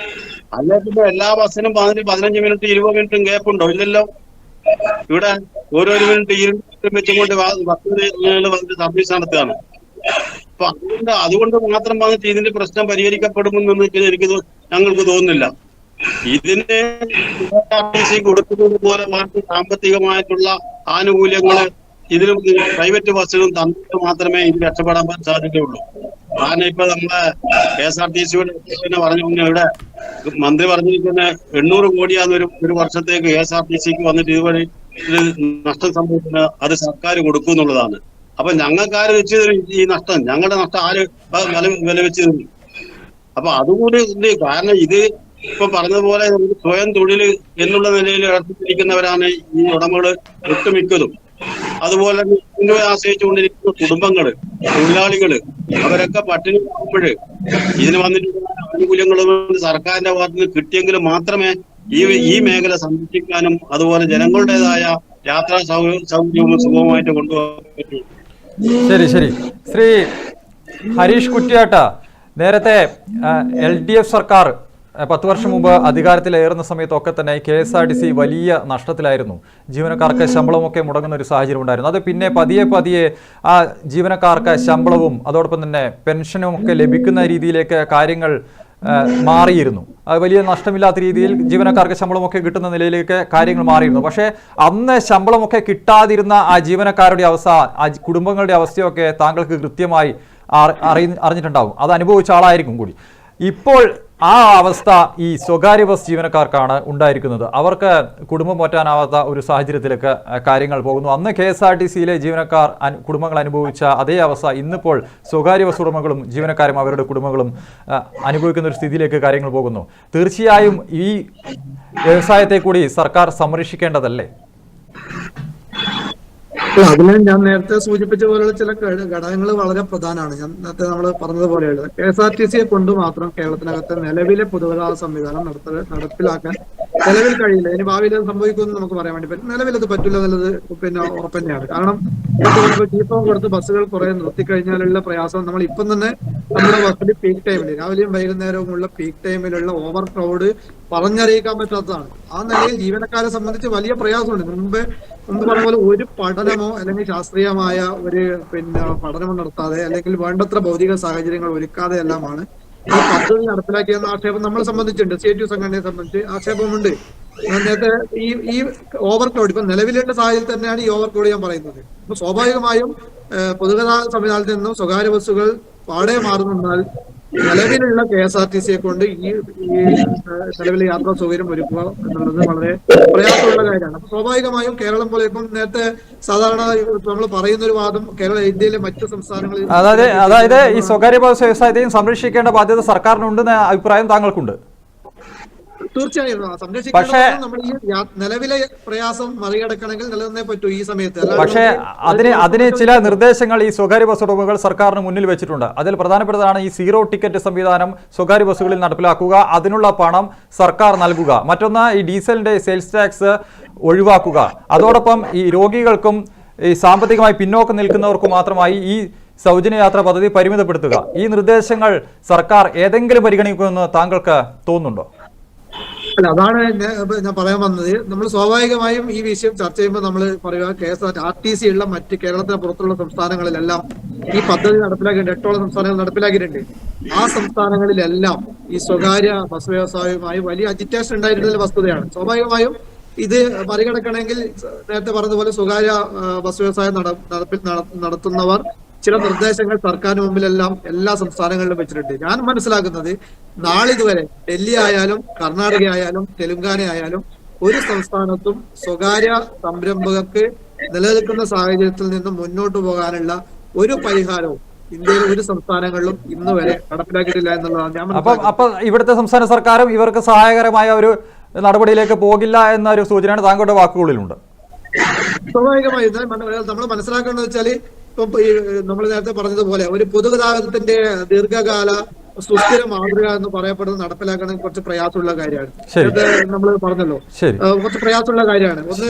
S3: അല്ലെങ്കിൽ എല്ലാ ബസ്സിനും 15 മിനിറ്റ് 20 മിനിറ്റും ഗ്യാപ്പ് ഉണ്ടോ? ഇല്ലല്ലോ. ഇവിടെ ഓരോ മിനിറ്റ് 20 മിനിറ്റ് വെച്ചുകൊണ്ട് ബസ് സർവീസ് നടത്തുകയാണ്. അപ്പൊ അതുകൊണ്ട് മാത്രം വന്നിട്ട് ഇതിന്റെ പ്രശ്നം പരിഹരിക്കപ്പെടുമെന്ന് ഞങ്ങൾക്ക് തോന്നുന്നില്ല. ഇതിന് കൊടുക്കുന്നത് പോലെ മാറ്റി സാമ്പത്തികമായിട്ടുള്ള ആനുകൂല്യങ്ങൾ ഇതിലും പ്രൈവറ്റ് ബസ്സിലും തന്നിട്ട് മാത്രമേ ഇത് രക്ഷപ്പെടാൻ സാധിക്കുകയുള്ളൂ. കാരണം ഇപ്പൊ നമ്മളെ KSRTC പറഞ്ഞു ഇവിടെ മന്ത്രി പറഞ്ഞിരിക്കുന്ന 800 കോടിയാന്ന് ഒരു വർഷത്തേക്ക് KSRTCക്ക് വന്നിട്ട് ഇതുവരെ നഷ്ടം സംഭവിക്കുന്ന അത് സർക്കാർ കൊടുക്കും എന്നുള്ളതാണ്. അപ്പൊ ഞങ്ങൾക്കാര് വെച്ച് ഈ നഷ്ടം, ഞങ്ങളുടെ നഷ്ടം ആര് വില വെച്ച് തരും? അപ്പൊ അതുകൂടി ഉണ്ട്. കാരണം ഇത് ഇപ്പൊ പറഞ്ഞതുപോലെ സ്വയം തൊഴിൽ എന്നുള്ള നിലയിൽ ഏർപ്പെട്ടിരിക്കുന്നവരാണ് ഈ ഉടമകള് ഒട്ടുമിക്കതും. അതുപോലെ തന്നെ ഇതിനെ ആശ്രയിച്ചുകൊണ്ടിരിക്കുന്ന കുടുംബങ്ങള്, തൊഴിലാളികള്, അവരൊക്കെ പട്ടിണി ആകുമ്പോൾ ഇതിന് വന്നിട്ടുള്ള ആനുകൂല്യങ്ങളും സർക്കാരിന്റെ ഭാഗത്ത് നിന്ന് കിട്ടിയെങ്കിൽ മാത്രമേ ഈ മേഖല സംരക്ഷിക്കാനും അതുപോലെ ജനങ്ങളുടേതായ യാത്രാ സൗകര്യവും സുഗമമായിട്ട് കൊണ്ടുപോകാൻ പറ്റും.
S1: ശരി. ശ്രീ ഹരീഷ് കുറ്റ്യാട്ട, നേരത്തെ LDF സർക്കാർ 10 വർഷം മുമ്പ് അധികാരത്തിലേറുന്ന സമയത്തൊക്കെ തന്നെ KSRTC വലിയ നഷ്ടത്തിലായിരുന്നു. ജീവനക്കാർക്ക് ശമ്പളമൊക്കെ മുടങ്ങുന്ന ഒരു സാഹചര്യം ഉണ്ടായിരുന്നു. അത് പിന്നെ പതിയെ ആ ജീവനക്കാർക്ക് ശമ്പളവും അതോടൊപ്പം തന്നെ പെൻഷനും ഒക്കെ ലഭിക്കുന്ന രീതിയിലേക്ക് കാര്യങ്ങൾ മാറിയിരുന്നു. അത് വലിയ നഷ്ടമില്ലാത്ത രീതിയിൽ ജീവനക്കാർക്ക് ശമ്പളമൊക്കെ കിട്ടുന്ന നിലയിലേക്ക് കാര്യങ്ങൾ മാറിയിരുന്നു. പക്ഷേ അന്ന് ശമ്പളമൊക്കെ കിട്ടാതിരുന്ന ആ ജീവനക്കാരുടെ അവസ്ഥ, ആ കുടുംബങ്ങളുടെ അവസ്ഥയൊക്കെ താങ്കൾക്ക് കൃത്യമായി അറിഞ്ഞിട്ടുണ്ടാവും. അത് അനുഭവിച്ച ആളായിരിക്കും കൂടി. ഇപ്പോൾ ആ അവസ്ഥ ഈ സ്വകാര്യ ബസ് ജീവനക്കാർക്കാണ് ഉണ്ടായിരിക്കുന്നത്. അവർക്ക് കുടുംബം പോറ്റാനാവാത്ത ഒരു സാഹചര്യത്തിലേക്ക് കാര്യങ്ങൾ പോകുന്നു. അന്ന് KSRTCയിലെ ജീവനക്കാർ കുടുംബങ്ങൾ അനുഭവിച്ച അതേ അവസ്ഥ ഇന്നിപ്പോൾ സ്വകാര്യ ബസ് ഉടമകളും ജീവനക്കാരും അവരുടെ കുടുംബങ്ങളും അനുഭവിക്കുന്ന ഒരു സ്ഥിതിയിലേക്ക് കാര്യങ്ങൾ പോകുന്നു. തീർച്ചയായും ഈ വ്യവസായത്തെ കൂടി സർക്കാർ സംരക്ഷിക്കേണ്ടതല്ലേ?
S4: അതിന് ഞാൻ നേരത്തെ സൂചിപ്പിച്ച പോലുള്ള ചില ഘടകങ്ങൾ വളരെ പ്രധാനമാണ്. ഞാൻ നേരത്തെ നമ്മൾ പറഞ്ഞതുപോലെയുള്ള KSRTCയെ കൊണ്ട് മാത്രം കേരളത്തിനകത്ത് നിലവിലെ പൊതുഗതാഗത സംവിധാനം നടപ്പിലാക്കാൻ നിലവിൽ കഴിയില്ല. ഇനി ഭാവിയിൽ അത് സംഭവിക്കുമെന്ന് നമുക്ക് പറയാൻ വേണ്ടി പറ്റും. നിലവിൽ അത് പറ്റില്ല എന്നുള്ളത് ഉറപ്പ് തന്നെയാണ്. കാരണം ജീപ്പം കൊടുത്ത് ബസ്സുകൾ കുറെ നിർത്തിക്കഴിഞ്ഞാലുള്ള പ്രയാസം നമ്മൾ ഇപ്പം തന്നെ നമ്മുടെ ബസ്സിൽ പീക്ക് ടൈമിൽ രാവിലെയും വൈകുന്നേരവുമുള്ള പീക്ക് ടൈമിലുള്ള ഓവർ ക്രൗഡ് പറഞ്ഞറിയിക്കാൻ പറ്റാത്തതാണ്. ആ നിലയിൽ ജീവനക്കാരെ സംബന്ധിച്ച് വലിയ പ്രയാസമുണ്ട്. മുമ്പ് പറഞ്ഞ പോലെ ഒരു പഠനമോ അല്ലെങ്കിൽ ശാസ്ത്രീയമായ ഒരു പഠനമോ നടത്താതെ അല്ലെങ്കിൽ വേണ്ടത്ര ഭൗതിക സാഹചര്യങ്ങൾ ഒരുക്കാതെ എല്ലാമാണ് ഈ പദ്ധതി നടപ്പിലാക്കിയെന്ന ആക്ഷേപം നമ്മളെ സംബന്ധിച്ചുണ്ട്. CITU സംഘടനയെ സംബന്ധിച്ച് ആക്ഷേപമുണ്ട്. നേരത്തെ ഈ ഓവർ ക്രൗഡ് ഇപ്പൊ നിലവിലുള്ള സാഹചര്യത്തിൽ തന്നെയാണ് ഈ ഓവർ ക്രൗഡ് ഞാൻ പറയുന്നത്. അപ്പൊ സ്വാഭാവികമായും പൊതുഗതാഗത സംവിധാനത്തിൽ നിന്നും സ്വകാര്യ ബസ്സുകൾ പാടെ മാറുന്നാൽ നിലവിലുള്ള KSRTCയെ കൊണ്ട് ഈ നിലവിലെ യാത്രാ സൗകര്യം ഒരുക്കുക എന്നുള്ളത് വളരെ പ്രയാസമുള്ള കാര്യമാണ്. അപ്പൊ സ്വാഭാവികമായും കേരളം പോലെ ഇപ്പം നേരത്തെ സാധാരണ നമ്മൾ പറയുന്ന ഒരു വാദം ഇന്ത്യയിലെ മറ്റു സംസ്ഥാനങ്ങളിൽ
S1: അതായത് ഈ സ്വകാര്യ ബസ് വ്യവസായത്തെയും സംരക്ഷിക്കേണ്ട ബാധ്യത സർക്കാരിനുണ്ടെന്ന അഭിപ്രായം താങ്കൾക്കുണ്ട്?
S4: തീർച്ചയായും സംരക്ഷിക്കണം. നമ്മൾ ഈ നിലവിലെ പ്രയാസം മറികടക്കണമെങ്കിൽ നിലനിന്നേ പറ്റൂ ഈ സമയത്ത്.
S1: പക്ഷേ അതിന് ചില നിർദ്ദേശങ്ങൾ ഈ സ്വകാര്യ ബസ് ഉടമകൾ സർക്കാരിന് മുന്നിൽ വെച്ചിട്ടുണ്ട്. അതിൽ പ്രധാനപ്പെട്ടതാണ് ഈ 0 ടിക്കറ്റ് സംവിധാനം സ്വകാര്യ ബസ്സുകളിൽ നടപ്പിലാക്കുക, അതിനുള്ള പണം സർക്കാർ നൽകുക. മറ്റൊന്ന് ഈ ഡീസലിന്റെ സെയിൽസ് ടാക്സ് ഒഴിവാക്കുക. അതോടൊപ്പം ഈ രോഗികൾക്കും ഈ സാമ്പത്തികമായി പിന്നോക്കം നിൽക്കുന്നവർക്കും മാത്രമായി ഈ സൗജന്യ യാത്രാ പദ്ധതി പരിമിതപ്പെടുത്തുക. ഈ നിർദ്ദേശങ്ങൾ സർക്കാർ ഏതെങ്കിലും പരിഗണിക്കുമെന്ന് താങ്കൾക്ക് തോന്നുന്നുണ്ടോ?
S4: അല്ല, അതാണ് ഞാൻ പറയാൻ വന്നത്. നമ്മൾ സ്വാഭാവികമായും ഈ വിഷയം ചർച്ച ചെയ്യുമ്പോൾ നമ്മൾ പറയുക KSRTC ഉള്ള മറ്റ് കേരളത്തിന് പുറത്തുള്ള സംസ്ഥാനങ്ങളിലെല്ലാം ഈ പദ്ധതി നടപ്പിലാക്കിയിട്ടുണ്ട്. 8ഓളം സംസ്ഥാനങ്ങൾ നടപ്പിലാക്കിയിട്ടുണ്ട്. ആ സംസ്ഥാനങ്ങളിലെല്ലാം ഈ സ്വകാര്യ ബസ് വ്യവസായവുമായി വലിയ അജിറ്റേഷൻ ഉണ്ടായിരുന്ന വസ്തുതയാണ്. സ്വാഭാവികമായും ഇത് മറികടക്കണമെങ്കിൽ നേരത്തെ പറഞ്ഞതുപോലെ സ്വകാര്യ ബസ് വ്യവസായം നടത്തുന്നവർ ചില നിർദ്ദേശങ്ങൾ സർക്കാരിന് മുമ്പിലെല്ലാം എല്ലാ സംസ്ഥാനങ്ങളിലും വെച്ചിട്ടുണ്ട്. ഞാൻ മനസ്സിലാക്കുന്നത് നാളിതുവരെ ഡൽഹി ആയാലും കർണാടക ആയാലും തെലുങ്കാന ആയാലും ഒരു സംസ്ഥാനത്തും സ്വകാര്യ സംരംഭകർക്ക് നിലനിൽക്കുന്ന സാഹചര്യത്തിൽ നിന്ന് മുന്നോട്ട് പോകാനുള്ള ഒരു പരിഹാരവും ഇന്ത്യയിലെ ഒരു സംസ്ഥാനങ്ങളിലും ഇന്ന് വരെ നടപ്പിലാക്കിയിട്ടില്ല എന്നുള്ളതാണ് ഞാൻ മനസ്സിലാക്കുന്നത്.
S1: അപ്പൊ ഇവിടുത്തെ സംസ്ഥാന സർക്കാരും ഇവർക്ക് സഹായകരമായ ഒരു നടപടിയിലേക്ക് പോകില്ല എന്നൊരു സൂചനയാണ് താങ്കളുടെ വാക്കുകളിലുണ്ട്.
S4: സ്വാഭാവികമായി നമ്മൾ മനസ്സിലാക്കേണ്ടത് വെച്ചാല് ഇപ്പം നമ്മൾ നേരത്തെ പറഞ്ഞതുപോലെ ഒരു പൊതുഗതാഗതത്തിന്റെ ദീർഘകാല സുസ്ഥിര മാതൃക എന്ന് പറയപ്പെടുന്നത് നടപ്പിലാക്കണമെങ്കിൽ കുറച്ച് പ്രയാസമുള്ള കാര്യമാണ്. നമ്മൾ പറഞ്ഞല്ലോ, കുറച്ച് പ്രയാസമുള്ള കാര്യമാണ്. ഒന്ന്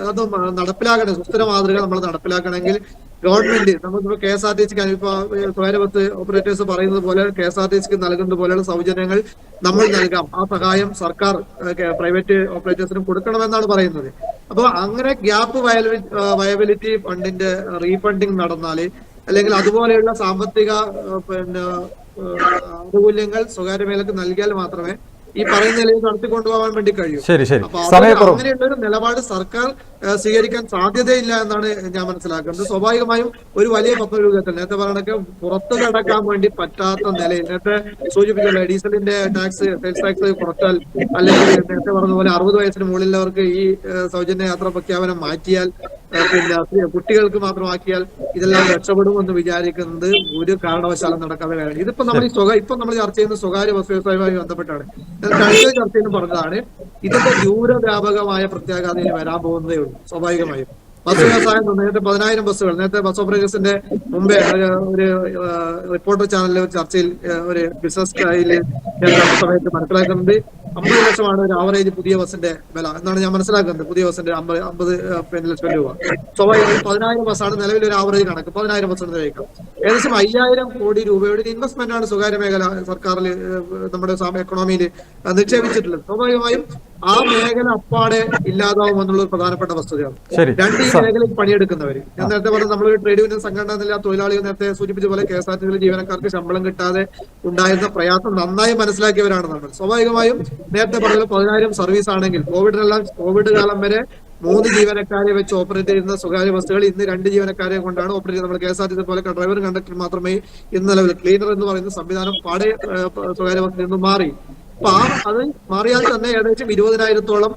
S4: അത് നടപ്പിലാക്കണേ, സുസ്ഥിര മാതൃക നമ്മൾ നടപ്പിലാക്കണമെങ്കിൽ ഗവൺമെന്റ് നമുക്കിപ്പോ KSRTC ഇപ്പൊ സ്വകാര്യ ബസ് ഓപ്പറേറ്റേഴ്സ് പറയുന്നത് പോലെ KSRTC നൽകുന്നത് പോലെയുള്ള സൗജന്യങ്ങൾ നമ്മൾ നൽകാം. ആ സഹായം സർക്കാർ പ്രൈവറ്റ് ഓപ്പറേറ്റേഴ്സിനും കൊടുക്കണമെന്നാണ് പറയുന്നത്. അപ്പൊ അങ്ങനെ ഗ്യാപ്പ് വയബിലിറ്റി ഫണ്ടിന്റെ റീഫണ്ടിങ് നടന്നാല്, അല്ലെങ്കിൽ അതുപോലെയുള്ള സാമ്പത്തിക ആനുകൂല്യങ്ങൾ സ്വകാര്യ മേഖലക്ക് നൽകിയാൽ മാത്രമേ ഈ പറയുന്ന നിലയിൽ നടത്തിക്കൊണ്ടുപോകാൻ വേണ്ടി കഴിയും. അപ്പൊ അങ്ങനെയുള്ള ഒരു നിലപാട് സർക്കാർ സ്വീകരിക്കാൻ സാധ്യതയില്ല എന്നാണ് ഞാൻ മനസ്സിലാക്കുന്നത്. സ്വാഭാവികമായും ഒരു വലിയ പദ്ധതികൾ നേരത്തെ പറയണൊക്കെ പുറത്തു കടക്കാൻ വേണ്ടി പറ്റാത്ത നിലയിൽ, നേരത്തെ സൂചിപ്പിച്ചല്ലോ ഡീസലിന്റെ ടാക്സ്, സെയിൽസ് ടാക്സ് കുറച്ചാൽ, അല്ലെങ്കിൽ നേരത്തെ പറഞ്ഞ പോലെ 60 വയസ്സിന് മുകളിലുള്ളവർക്ക് ഈ സൗജന്യ യാത്രാ പ്രഖ്യാപനം മാറ്റിയാൽ, കുട്ടികൾക്ക് മാത്രമാക്കിയാൽ ഇതെല്ലാം രക്ഷപ്പെടുമെന്ന് വിചാരിക്കുന്നത് ഒരു കാരണവശാലും നടക്കാതെ കാര്യമാണ്. ഇതിപ്പോ നമ്മൾ ചർച്ച ചെയ്യുന്ന സ്വകാര്യ ബസ് വ്യവസായവുമായി ബന്ധപ്പെട്ടാണ്. കഴിഞ്ഞ ചർച്ചയിൽ പറഞ്ഞതാണ് ഇതിന്റെ ദൂരവ്യാപകമായ പ്രത്യാഘാതം വരാൻ പോകുന്നതേ ഉള്ളൂ. സ്വാഭാവികമായും ബസ് വ്യവസായം നേരത്തെ 10,000 ബസ്സുകൾ, നേരത്തെ ബസ് ഓപ്പറേറ്റേഴ്സിന്റെ മുമ്പേ ഒരു റിപ്പോർട്ടർ ചാനലിലെ ഒരു ചർച്ചയിൽ ഒരു ബിസിനസ് സമയത്ത് മനസ്സിലാക്കുന്നത് 50 ലക്ഷമാണ് ഒരു ആവറേജ് പുതിയ ബസിന്റെ വില എന്നാണ് ഞാൻ മനസ്സിലാക്കുന്നത്. പുതിയ ബസിന്റെ 50 ലക്ഷം രൂപ. സ്വാഭാവികമായും 10,000 ബസ്സാണ് നിലവിൽ ഒരു ആവറേജ് കണക്ക്. 10,000 ബസ് നിലനിൽക്കാം. ഏകദേശം 5,000 കോടി രൂപയുടെ ഒരു ഇൻവെസ്റ്റ്മെന്റ് ആണ് സ്വകാര്യ മേഖല സർക്കാരിൽ നമ്മുടെ എക്കണോമിയിൽ നിക്ഷേപിച്ചിട്ടുള്ളത്. സ്വാഭാവികമായും ആ മേഖല അപ്പാടെ ഇല്ലാതാവും എന്നുള്ളത് പ്രധാനപ്പെട്ട വസ്തുതയാണ്. രണ്ട് ഈ മേഖലയിൽ പണിയെടുക്കുന്നവര്, ഞാൻ നേരത്തെ പറഞ്ഞ നമ്മളൊരു ട്രേഡ് യൂണിയൻ സംഘടന തൊഴിലാളികൾ നേരത്തെ സൂചിപ്പിച്ച പോലെ KSRTC ജീവനക്കാർക്ക് ശമ്പളം കിട്ടാതെ ഉണ്ടായിരുന്ന പ്രയാസം നന്നായി മനസ്സിലാക്കിയവരാണ് നമ്മൾ. സ്വാഭാവികമായും നേരത്തെ പറഞ്ഞ 10,000 സർവീസ് ആണെങ്കിൽ കോവിഡ് കാലം വരെ 3 ജീവനക്കാരെ വെച്ച് ഓപ്പറേറ്റ് ചെയ്യുന്ന സ്വകാര്യ ബസ്സുകൾ ഇന്ന് 2 ജീവനക്കാരെ കൊണ്ടാണ് ഓപ്പറേറ്റ് ചെയ്യുന്നത്. നമ്മൾ KSRTC പോലെ ഡ്രൈവർ കണ്ടക്ടർ മാത്രമേ ഇന്ന് നിലവിൽ ക്ലീനർ എന്ന് പറയുന്ന സംവിധാനം പാടെ സ്വകാര്യ ബസ്സിൽ നിന്ന് മാറി. അപ്പൊ അത് മാറിയാൽ തന്നെ ഏകദേശം 20,000-ഓളം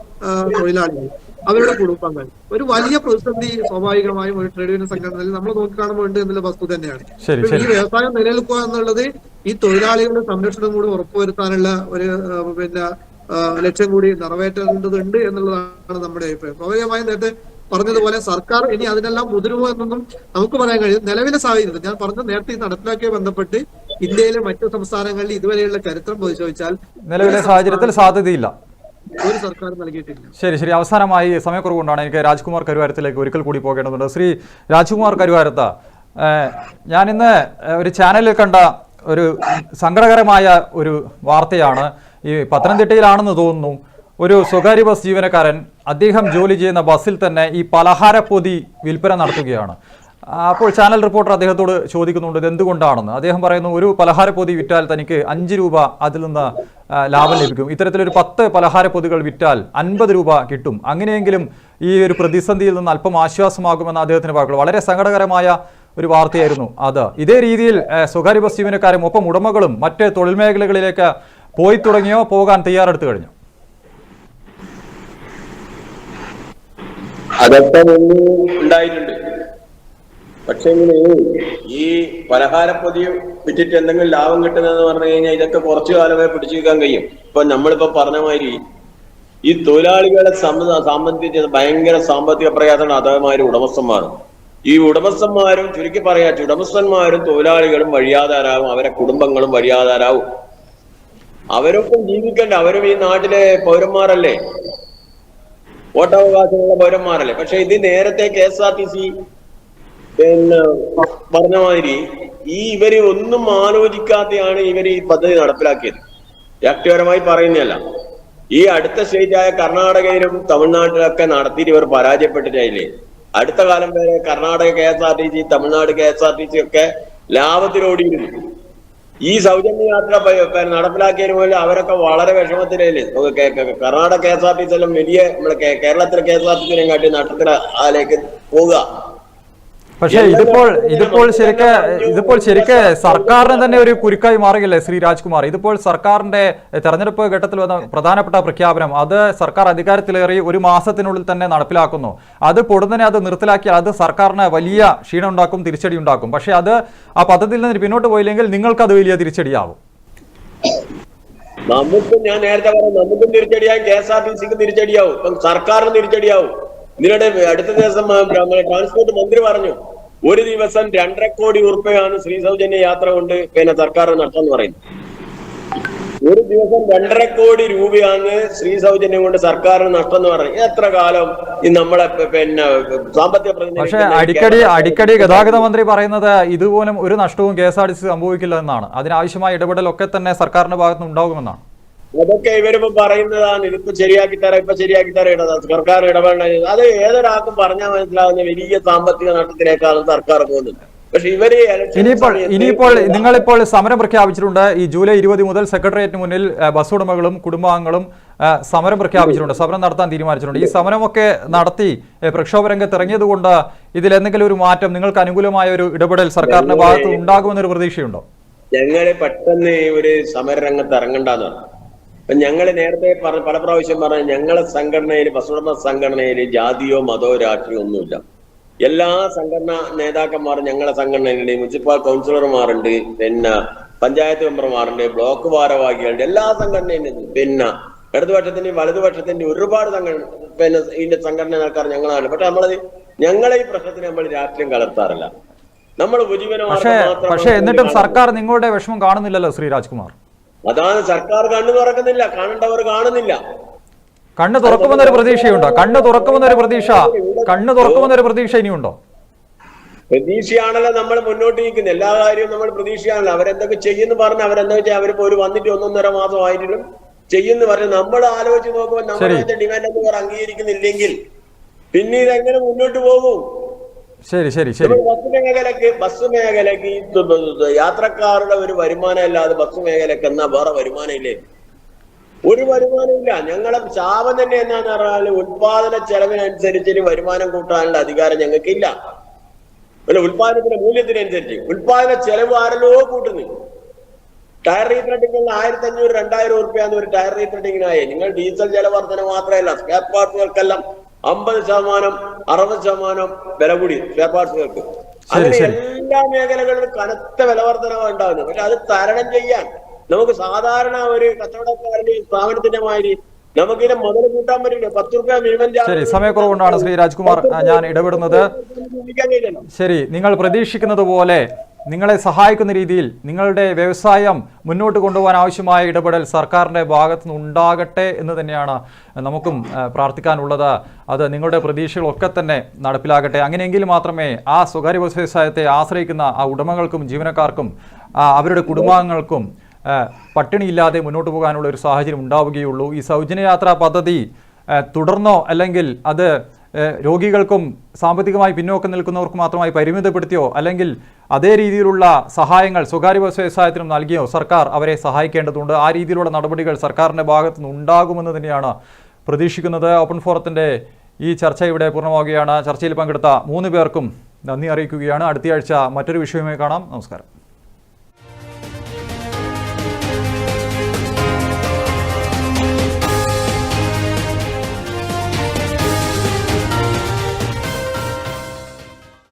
S4: തൊഴിലാളികൾ, അവരുടെ കുടുംബങ്ങൾ, ഒരു വലിയ പ്രതിസന്ധി സ്വാഭാവികമായും ഒരു ട്രേഡ് യൂണിയൻ സംഘടനയിൽ നമ്മൾ നോക്കിക്കാണുമ്പോൾ ഉണ്ട് എന്നുള്ള വസ്തു തന്നെയാണ്. ഈ വ്യവസായം നിലനിൽക്കുക എന്നുള്ളത് ഈ തൊഴിലാളികളുടെ സംരക്ഷണം കൂടി ഉറപ്പുവരുത്താനുള്ള ഒരു ലക്ഷ്യം കൂടി നിറവേറ്റേണ്ടതുണ്ട് എന്നുള്ളതാണ് നമ്മുടെ അഭിപ്രായം. സ്വാഭാവികമായും നേരത്തെ പറഞ്ഞതുപോലെ സർക്കാർ ഇനി അതിനെല്ലാം മുതിരുമോ എന്നൊന്നും നമുക്ക് പറയാൻ കഴിയും. നിലവിലെ സാഹചര്യത്തിൽ ഞാൻ പറഞ്ഞ നേരത്തെ ഈ നടപ്പിലാക്കിയ ബന്ധപ്പെട്ട് ഇന്ത്യയിലെ മറ്റു സംസ്ഥാനങ്ങളിൽ ഇതുവരെയുള്ള ചരിത്രം പരിശോധിച്ചാൽ നിലവിലെ സാഹചര്യത്തിൽ സാധ്യതയില്ല, ഒരു സർക്കാർ നൽകിയിട്ടില്ല. ശരി, അവസാനമായി സമയക്കുറവുകൊണ്ടാണ് എനിക്ക് രാജ്കുമാർ കരുവാരത്തിലേക്ക് ഒരിക്കൽ കൂടി പോകേണ്ടതുണ്ട്. ശ്രീ രാജ്കുമാർ കരുവാരത്ത, ഞാൻ ഇന്ന് ഒരു ചാനലിൽ കണ്ട ഒരു സങ്കടകരമായ ഒരു വാർത്തയാണ്. ഈ പത്തനംതിട്ടയിലാണെന്ന് തോന്നുന്നു, ഒരു സ്വകാര്യ ബസ് ജീവനക്കാരൻ അദ്ദേഹം ജോലി ചെയ്യുന്ന ബസ്സിൽ തന്നെ ഈ പലഹാരപ്പൊതി വിൽപ്പന നടത്തുകയാണ്. അപ്പോൾ ചാനൽ റിപ്പോർട്ടർ അദ്ദേഹത്തോട് ചോദിക്കുന്നുണ്ട് ഇത് എന്തുകൊണ്ടാണെന്ന്. അദ്ദേഹം പറയുന്നു, ഒരു പലഹാരപ്പൊതി വിറ്റാൽ തനിക്ക് 5 രൂപ അതിൽ നിന്ന് ലാഭം ലഭിക്കും. ഇത്തരത്തിലൊരു 10 പലഹാരപ്പൊതികൾ വിറ്റാൽ 50 രൂപ കിട്ടും. അങ്ങനെയെങ്കിലും ഈ ഒരു പ്രതിസന്ധിയിൽ നിന്ന് അല്പം ആശ്വാസമാകുമെന്ന് അദ്ദേഹത്തിന് പറയുള്ളൂ. വളരെ സങ്കടകരമായ ഒരു വാർത്തയായിരുന്നു അത്. ഇതേ രീതിയിൽ സ്വകാര്യ ബസ് ജീവനക്കാരും ഒപ്പം ഉടമകളും മറ്റ് തൊഴിൽ മേഖലകളിലേക്ക് പോയി തുടങ്ങിയോ, പോകാൻ തയ്യാറെടുത്തു കഴിഞ്ഞു?
S2: അതൊക്കെ ഉണ്ടായിട്ടുണ്ട്. പക്ഷെ ഈ പലഹാരപ്പൊതി വിറ്റിട്ട് എന്തെങ്കിലും ലാഭം കിട്ടുന്നതെന്ന് പറഞ്ഞു കഴിഞ്ഞാൽ ഇതൊക്കെ കുറച്ചു കാലമേ പിടിച്ചു വെക്കാൻ കഴിയും. ഇപ്പൊ നമ്മളിപ്പോ പറഞ്ഞ മാതിരി ഈ തൊഴിലാളികളെ സംബന്ധിച്ച് ഭയങ്കര സാമ്പത്തിക പ്രയാസമാണ് അതേമാതിരി ഉടമസ്ഥന്മാരും. ഈ ഉടമസ്ഥന്മാരും ചുരുക്കി പറയാ, ഉടമസ്ഥന്മാരും തൊഴിലാളികളും വഴിയാധാരാവും, അവരെ കുടുംബങ്ങളും വഴിയാധാരാവും. അവരൊപ്പം ജീവിക്കണ്ട, അവരും ഈ നാട്ടിലെ പൗരന്മാരല്ലേ, വോട്ടവകാശമുള്ള പൗരന്മാരല്ലേ. പക്ഷെ ഇത് നേരത്തെ KSRTC പറഞ്ഞ മാതിരി ഇവര് ഒന്നും ആലോചിക്കാതെയാണ് ഇവർ ഈ പദ്ധതി നടപ്പിലാക്കിയത്. വ്യക്തിപരമായി പറയുന്നതല്ല. ഈ അടുത്ത സ്റ്റേറ്റായ കർണാടകയിലും തമിഴ്നാട്ടിലൊക്കെ നടത്തിയിട്ട് ഇവർ പരാജയപ്പെട്ടിട്ടില്ലേ. അടുത്ത കാലം വരെ കർണാടക KSRTC, തമിഴ്നാട് KSRTC ഒക്കെ ലാഭത്തിലോടിയിരുന്നു. ഈ സൗജന്യ യാത്ര നടപ്പിലാക്കിയതിന് പോലെ അവരൊക്കെ വളരെ വിഷമത്തിലല്ലേ. കർണാടക KSRTC എല്ലാം വലിയ നമ്മളെ കേരളത്തിലെ KSRTC കാട്ടി നഷ്ടത്തിലേക്ക് പോവുക.
S1: പക്ഷേ ഇതിപ്പോൾ ശരിക്ക് സർക്കാരിന് തന്നെ ഒരു കുരുക്കായി മാറുകയല്ലേ ശ്രീ രാജ്കുമാർ? ഇതിപ്പോൾ സർക്കാരിന്റെ തെരഞ്ഞെടുപ്പ് ഘട്ടത്തിൽ വന്ന പ്രധാനപ്പെട്ട പ്രഖ്യാപനം, അത് സർക്കാർ അധികാരത്തിലേറി 1 മാസത്തിനുള്ളിൽ തന്നെ നടപ്പിലാക്കുന്നു. അത് പൊടുന്നനെ അത് നിർത്തലാക്കിയാൽ അത് സർക്കാരിന് വലിയ ക്ഷീണം ഉണ്ടാക്കും, തിരിച്ചടി ഉണ്ടാക്കും. പക്ഷേ അത് ആ പദ്ധതിയിൽ നിന്ന് പിന്നോട്ട് പോയില്ലെങ്കിൽ നിങ്ങൾക്ക് അത് വലിയ തിരിച്ചടിയാവും.
S2: ഞാൻ നേരത്തെ പറഞ്ഞു, നമുക്കും തിരിച്ചടിയാവും, KSRTCക്ക് തിരിച്ചടിയാവും, ഇപ്പം സർക്കാരിന് തിരിച്ചടിയാവും. ഇതിനിടെ അടുത്ത ദിവസം ട്രാൻസ്പോർട്ട് മന്ത്രി പറഞ്ഞു, ഒരു ദിവസം 2.5 കോടി രൂപയാണ് സ്ത്രീ സൗജന്യ യാത്ര കൊണ്ട് സർക്കാർ നടത്താന്ന് പറയുന്നത്. ഒരു ദിവസം 2.5 കോടി രൂപയാണ് സ്ത്രീ സൗജന്യം കൊണ്ട് സർക്കാരിന് നഷ്ടം എന്ന് പറഞ്ഞത്. എത്ര കാലം ഈ നമ്മളെ സാമ്പത്തിക
S1: പക്ഷേ അടിക്കടി ഗതാഗത മന്ത്രി പറയുന്നത് ഇതുപോലും ഒരു നഷ്ടവും KSRTC സംഭവിക്കില്ല എന്നാണ്. അതിനാവശ്യമായ ഇടപെടലൊക്കെ തന്നെ സർക്കാരിന്റെ ഭാഗത്തുനിന്ന് ഉണ്ടാകുമെന്നാണ്.
S2: അതൊക്കെ ഇവരിപ്പോ പറയുന്നതാണ്. ഇതിപ്പോ ശരിയാക്കി തരാം സർക്കാർ ഇടപെടേണ്ടത്. അത് ഏതൊരാൾക്കും പറഞ്ഞാൽ മനസ്സിലാവുന്ന വലിയ സാമ്പത്തിക നഷ്ടത്തിലേക്കാണ് സർക്കാർ പോകുന്നത്. പക്ഷെ ഇവര്
S1: ഇനിയിപ്പോൾ നിങ്ങളിപ്പോൾ സമരം പ്രഖ്യാപിച്ചിട്ടുണ്ട്. ഈ ജൂലൈ 20 മുതൽ സെക്രട്ടേറിയറ്റിന് മുന്നിൽ ബസ് ഉടമകളും കുടുംബാംഗങ്ങളും സമരം പ്രഖ്യാപിച്ചിട്ടുണ്ട്, സമരം നടത്താൻ തീരുമാനിച്ചിട്ടുണ്ട്. ഈ സമരമൊക്കെ നടത്തി പ്രക്ഷോഭ രംഗത്ത് ഇറങ്ങിയതുകൊണ്ട് ഇതിൽ എന്തെങ്കിലും ഒരു മാറ്റം, നിങ്ങൾക്ക് അനുകൂലമായ ഒരു ഇടപെടൽ സർക്കാരിന്റെ ഭാഗത്ത് ഉണ്ടാകുമെന്നൊരു പ്രതീക്ഷയുണ്ടോ?
S2: ഞങ്ങള് പെട്ടെന്ന് ഒരു സമരരംഗത്ത് ഇറങ്ങണ്ടെന്ന് പറഞ്ഞു. അപ്പൊ ഞങ്ങള് നേരത്തെ പല പ്രാവശ്യം പറഞ്ഞു, ഞങ്ങളെ സംഘടനയിൽ ബസ് ഉടമ സംഘടനയിൽ ജാതിയോ മതമോ രാഷ്ട്രീയോ ഒന്നുമില്ല. എല്ലാ സംഘടനാ നേതാക്കന്മാരും ഞങ്ങളെ സംഘടനയിലുണ്ട്. മുനിസിപ്പൽ കൗൺസിലർമാരുണ്ട്, പിന്നെ പഞ്ചായത്ത് മെമ്പർമാരുണ്ട്, ബ്ലോക്ക് ഭാരവാഹികളുണ്ട്, എല്ലാ സംഘടനയും. പിന്നെ ഇടതുപക്ഷത്തിന്റെ വലതുപക്ഷത്തിന്റെ ഒരുപാട് ഇതിന്റെ സംഘടന ആൾക്കാർ ഞങ്ങളാണ്. പക്ഷെ ഞങ്ങളെ ഈ പ്രശ്നത്തിന് നമ്മൾ രാഷ്ട്രീയം കലർത്താറില്ല. നമ്മൾ
S1: പക്ഷേ എന്നിട്ടും സർക്കാർ നിങ്ങളുടെ വിഷമം കാണുന്നില്ലല്ലോ ശ്രീ രാജ്കുമാർ.
S2: അതാണ്, സർക്കാർ കണ്ണു തുറക്കുന്നില്ല, കാണേണ്ടവർ കാണുന്നില്ല.
S1: കണ്ണ് തുറക്കുമെന്നൊരു പ്രതീക്ഷയുണ്ടോ? കണ്ണ് തുറക്കുമെന്നൊരു പ്രതീക്ഷ ഇനിയുണ്ടോ?
S2: പ്രതീക്ഷയാണല്ലോ നമ്മൾ മുന്നോട്ട് നിൽക്കുന്നത്. എല്ലാ കാര്യവും നമ്മൾ പ്രതീക്ഷയാണല്ലോ. അവരെന്തൊക്കെ ചെയ്യുന്നു പറഞ്ഞ് അവരെന്തൊക്കെ ചെയ്യാം. അവരിപ്പോ ഒരു വന്നിട്ട് 1.5 മാസം ആയിട്ടും ചെയ്യുന്നു പറഞ്ഞ് നമ്മൾ ആലോചിച്ച് നോക്കുമ്പോൾ നമ്മുടെ ഡിമാൻഡ് എന്ന് പറഞ്ഞ് അംഗീകരിക്കുന്നില്ലെങ്കിൽ പിന്നെ ഇതെങ്ങനെ മുന്നോട്ട് പോകും? ബസ് മേഖലക്ക് യാത്രക്കാരുടെ ഒരു വരുമാനം അല്ലാതെ ബസ് മേഖലക്ക് എന്നാ വേറെ വരുമാനം ഇല്ലേ? ഒരു വരുമാനമില്ല. ഞങ്ങളെ ശാപം തന്നെ എന്നാന്ന് പറഞ്ഞാൽ ഉത്പാദന ചെലവിനനുസരിച്ച് വരുമാനം കൂട്ടാനുള്ള അധികാരം ഞങ്ങൾക്കില്ല. അല്ല, ഉത്പാദനത്തിന്റെ മൂല്യത്തിനനുസരിച്ച് ഉത്പാദന ചെലവ് ആരല്ലോ കൂട്ടുന്നു. ടയർ റീത്രെഡിങ്ങിൽ 1500-2000 ഉറുപ്പ്യാന്ന് ഒരു ടയർ റീത്രെഡിങ്ങിനായി. നിങ്ങൾ ഡീസൽ ജലവർദ്ധന മാത്രമല്ല, സ്പെയർ പാർട്സുകൾക്കെല്ലാം 50%, 60% വില കൂടി സ്പെയർ പാർട്സുകൾക്ക്. അങ്ങനെ എല്ലാ മേഖലകളിലും കനത്ത വിലവർദ്ധനമാണ് ഉണ്ടാകുന്നത്. പക്ഷെ അത് തരണം ചെയ്യാൻ നമുക്ക് സാധാരണ ഒരു കച്ചവടക്കാരുടെ സ്ഥാപനത്തിന്റെ മാതിരി നമുക്കിനെ മുതൽ കൂട്ടാൻ പറ്റില്ല. 10 രൂപ മിനിമം.
S1: ശരി, സമയക്കുറവുകൊണ്ടാണ് ശ്രീ രാജ്കുമാർ ഞാൻ ഇടപെടുന്നത്. ശരി, നിങ്ങൾ പ്രതീക്ഷിക്കുന്നത് പോലെ നിങ്ങളെ സഹായിക്കുന്ന രീതിയിൽ നിങ്ങളുടെ വ്യവസായം മുന്നോട്ട് കൊണ്ടുപോകാൻ ആവശ്യമായ ഇടപെടൽ സർക്കാരിൻ്റെ ഭാഗത്തുനിന്ന് ഉണ്ടാകട്ടെ എന്ന് തന്നെയാണ് നമുക്കും പ്രാർത്ഥിക്കാനുള്ളത്. അത് നിങ്ങളുടെ പ്രതീക്ഷകളൊക്കെ തന്നെ നടപ്പിലാകട്ടെ. അങ്ങനെയെങ്കിൽ മാത്രമേ ആ സ്വകാര്യ ബസ് വ്യവസായത്തെ ആശ്രയിക്കുന്ന ആ ഉടമകൾക്കും ജീവനക്കാർക്കും അവരുടെ കുടുംബാംഗങ്ങൾക്കും പട്ടിണിയില്ലാതെ മുന്നോട്ട് പോകാനുള്ള ഒരു സാഹചര്യം ഉണ്ടാവുകയുള്ളൂ. ഈ സൗജന്യയാത്രാ പദ്ധതി തുടർന്നോ അല്ലെങ്കിൽ അത് രോഗികൾക്കും സാമ്പത്തികമായി പിന്നോക്കം നിൽക്കുന്നവർക്ക് മാത്രമായി പരിമിതപ്പെടുത്തിയോ അല്ലെങ്കിൽ അതേ രീതിയിലുള്ള സഹായങ്ങൾ സ്വകാര്യ ബസ് വ്യവസായത്തിനും നൽകിയോ സർക്കാർ അവരെ സഹായിക്കേണ്ടതുണ്ട്. ആ രീതിയിലുള്ള നടപടികൾ സർക്കാരിൻ്റെ ഭാഗത്തുനിന്ന് ഉണ്ടാകുമെന്ന് തന്നെയാണ് പ്രതീക്ഷിക്കുന്നത്. ഓപ്പൺ ഫോറത്തിൻ്റെ ഈ ചർച്ച ഇവിടെ പൂർണ്ണമാവുകയാണ്. ചർച്ചയിൽ പങ്കെടുത്ത 3 പേർക്കും നന്ദി അറിയിക്കുകയാണ്. അടുത്തയാഴ്ച മറ്റൊരു വിഷയവുമായി കാണാം. നമസ്കാരം.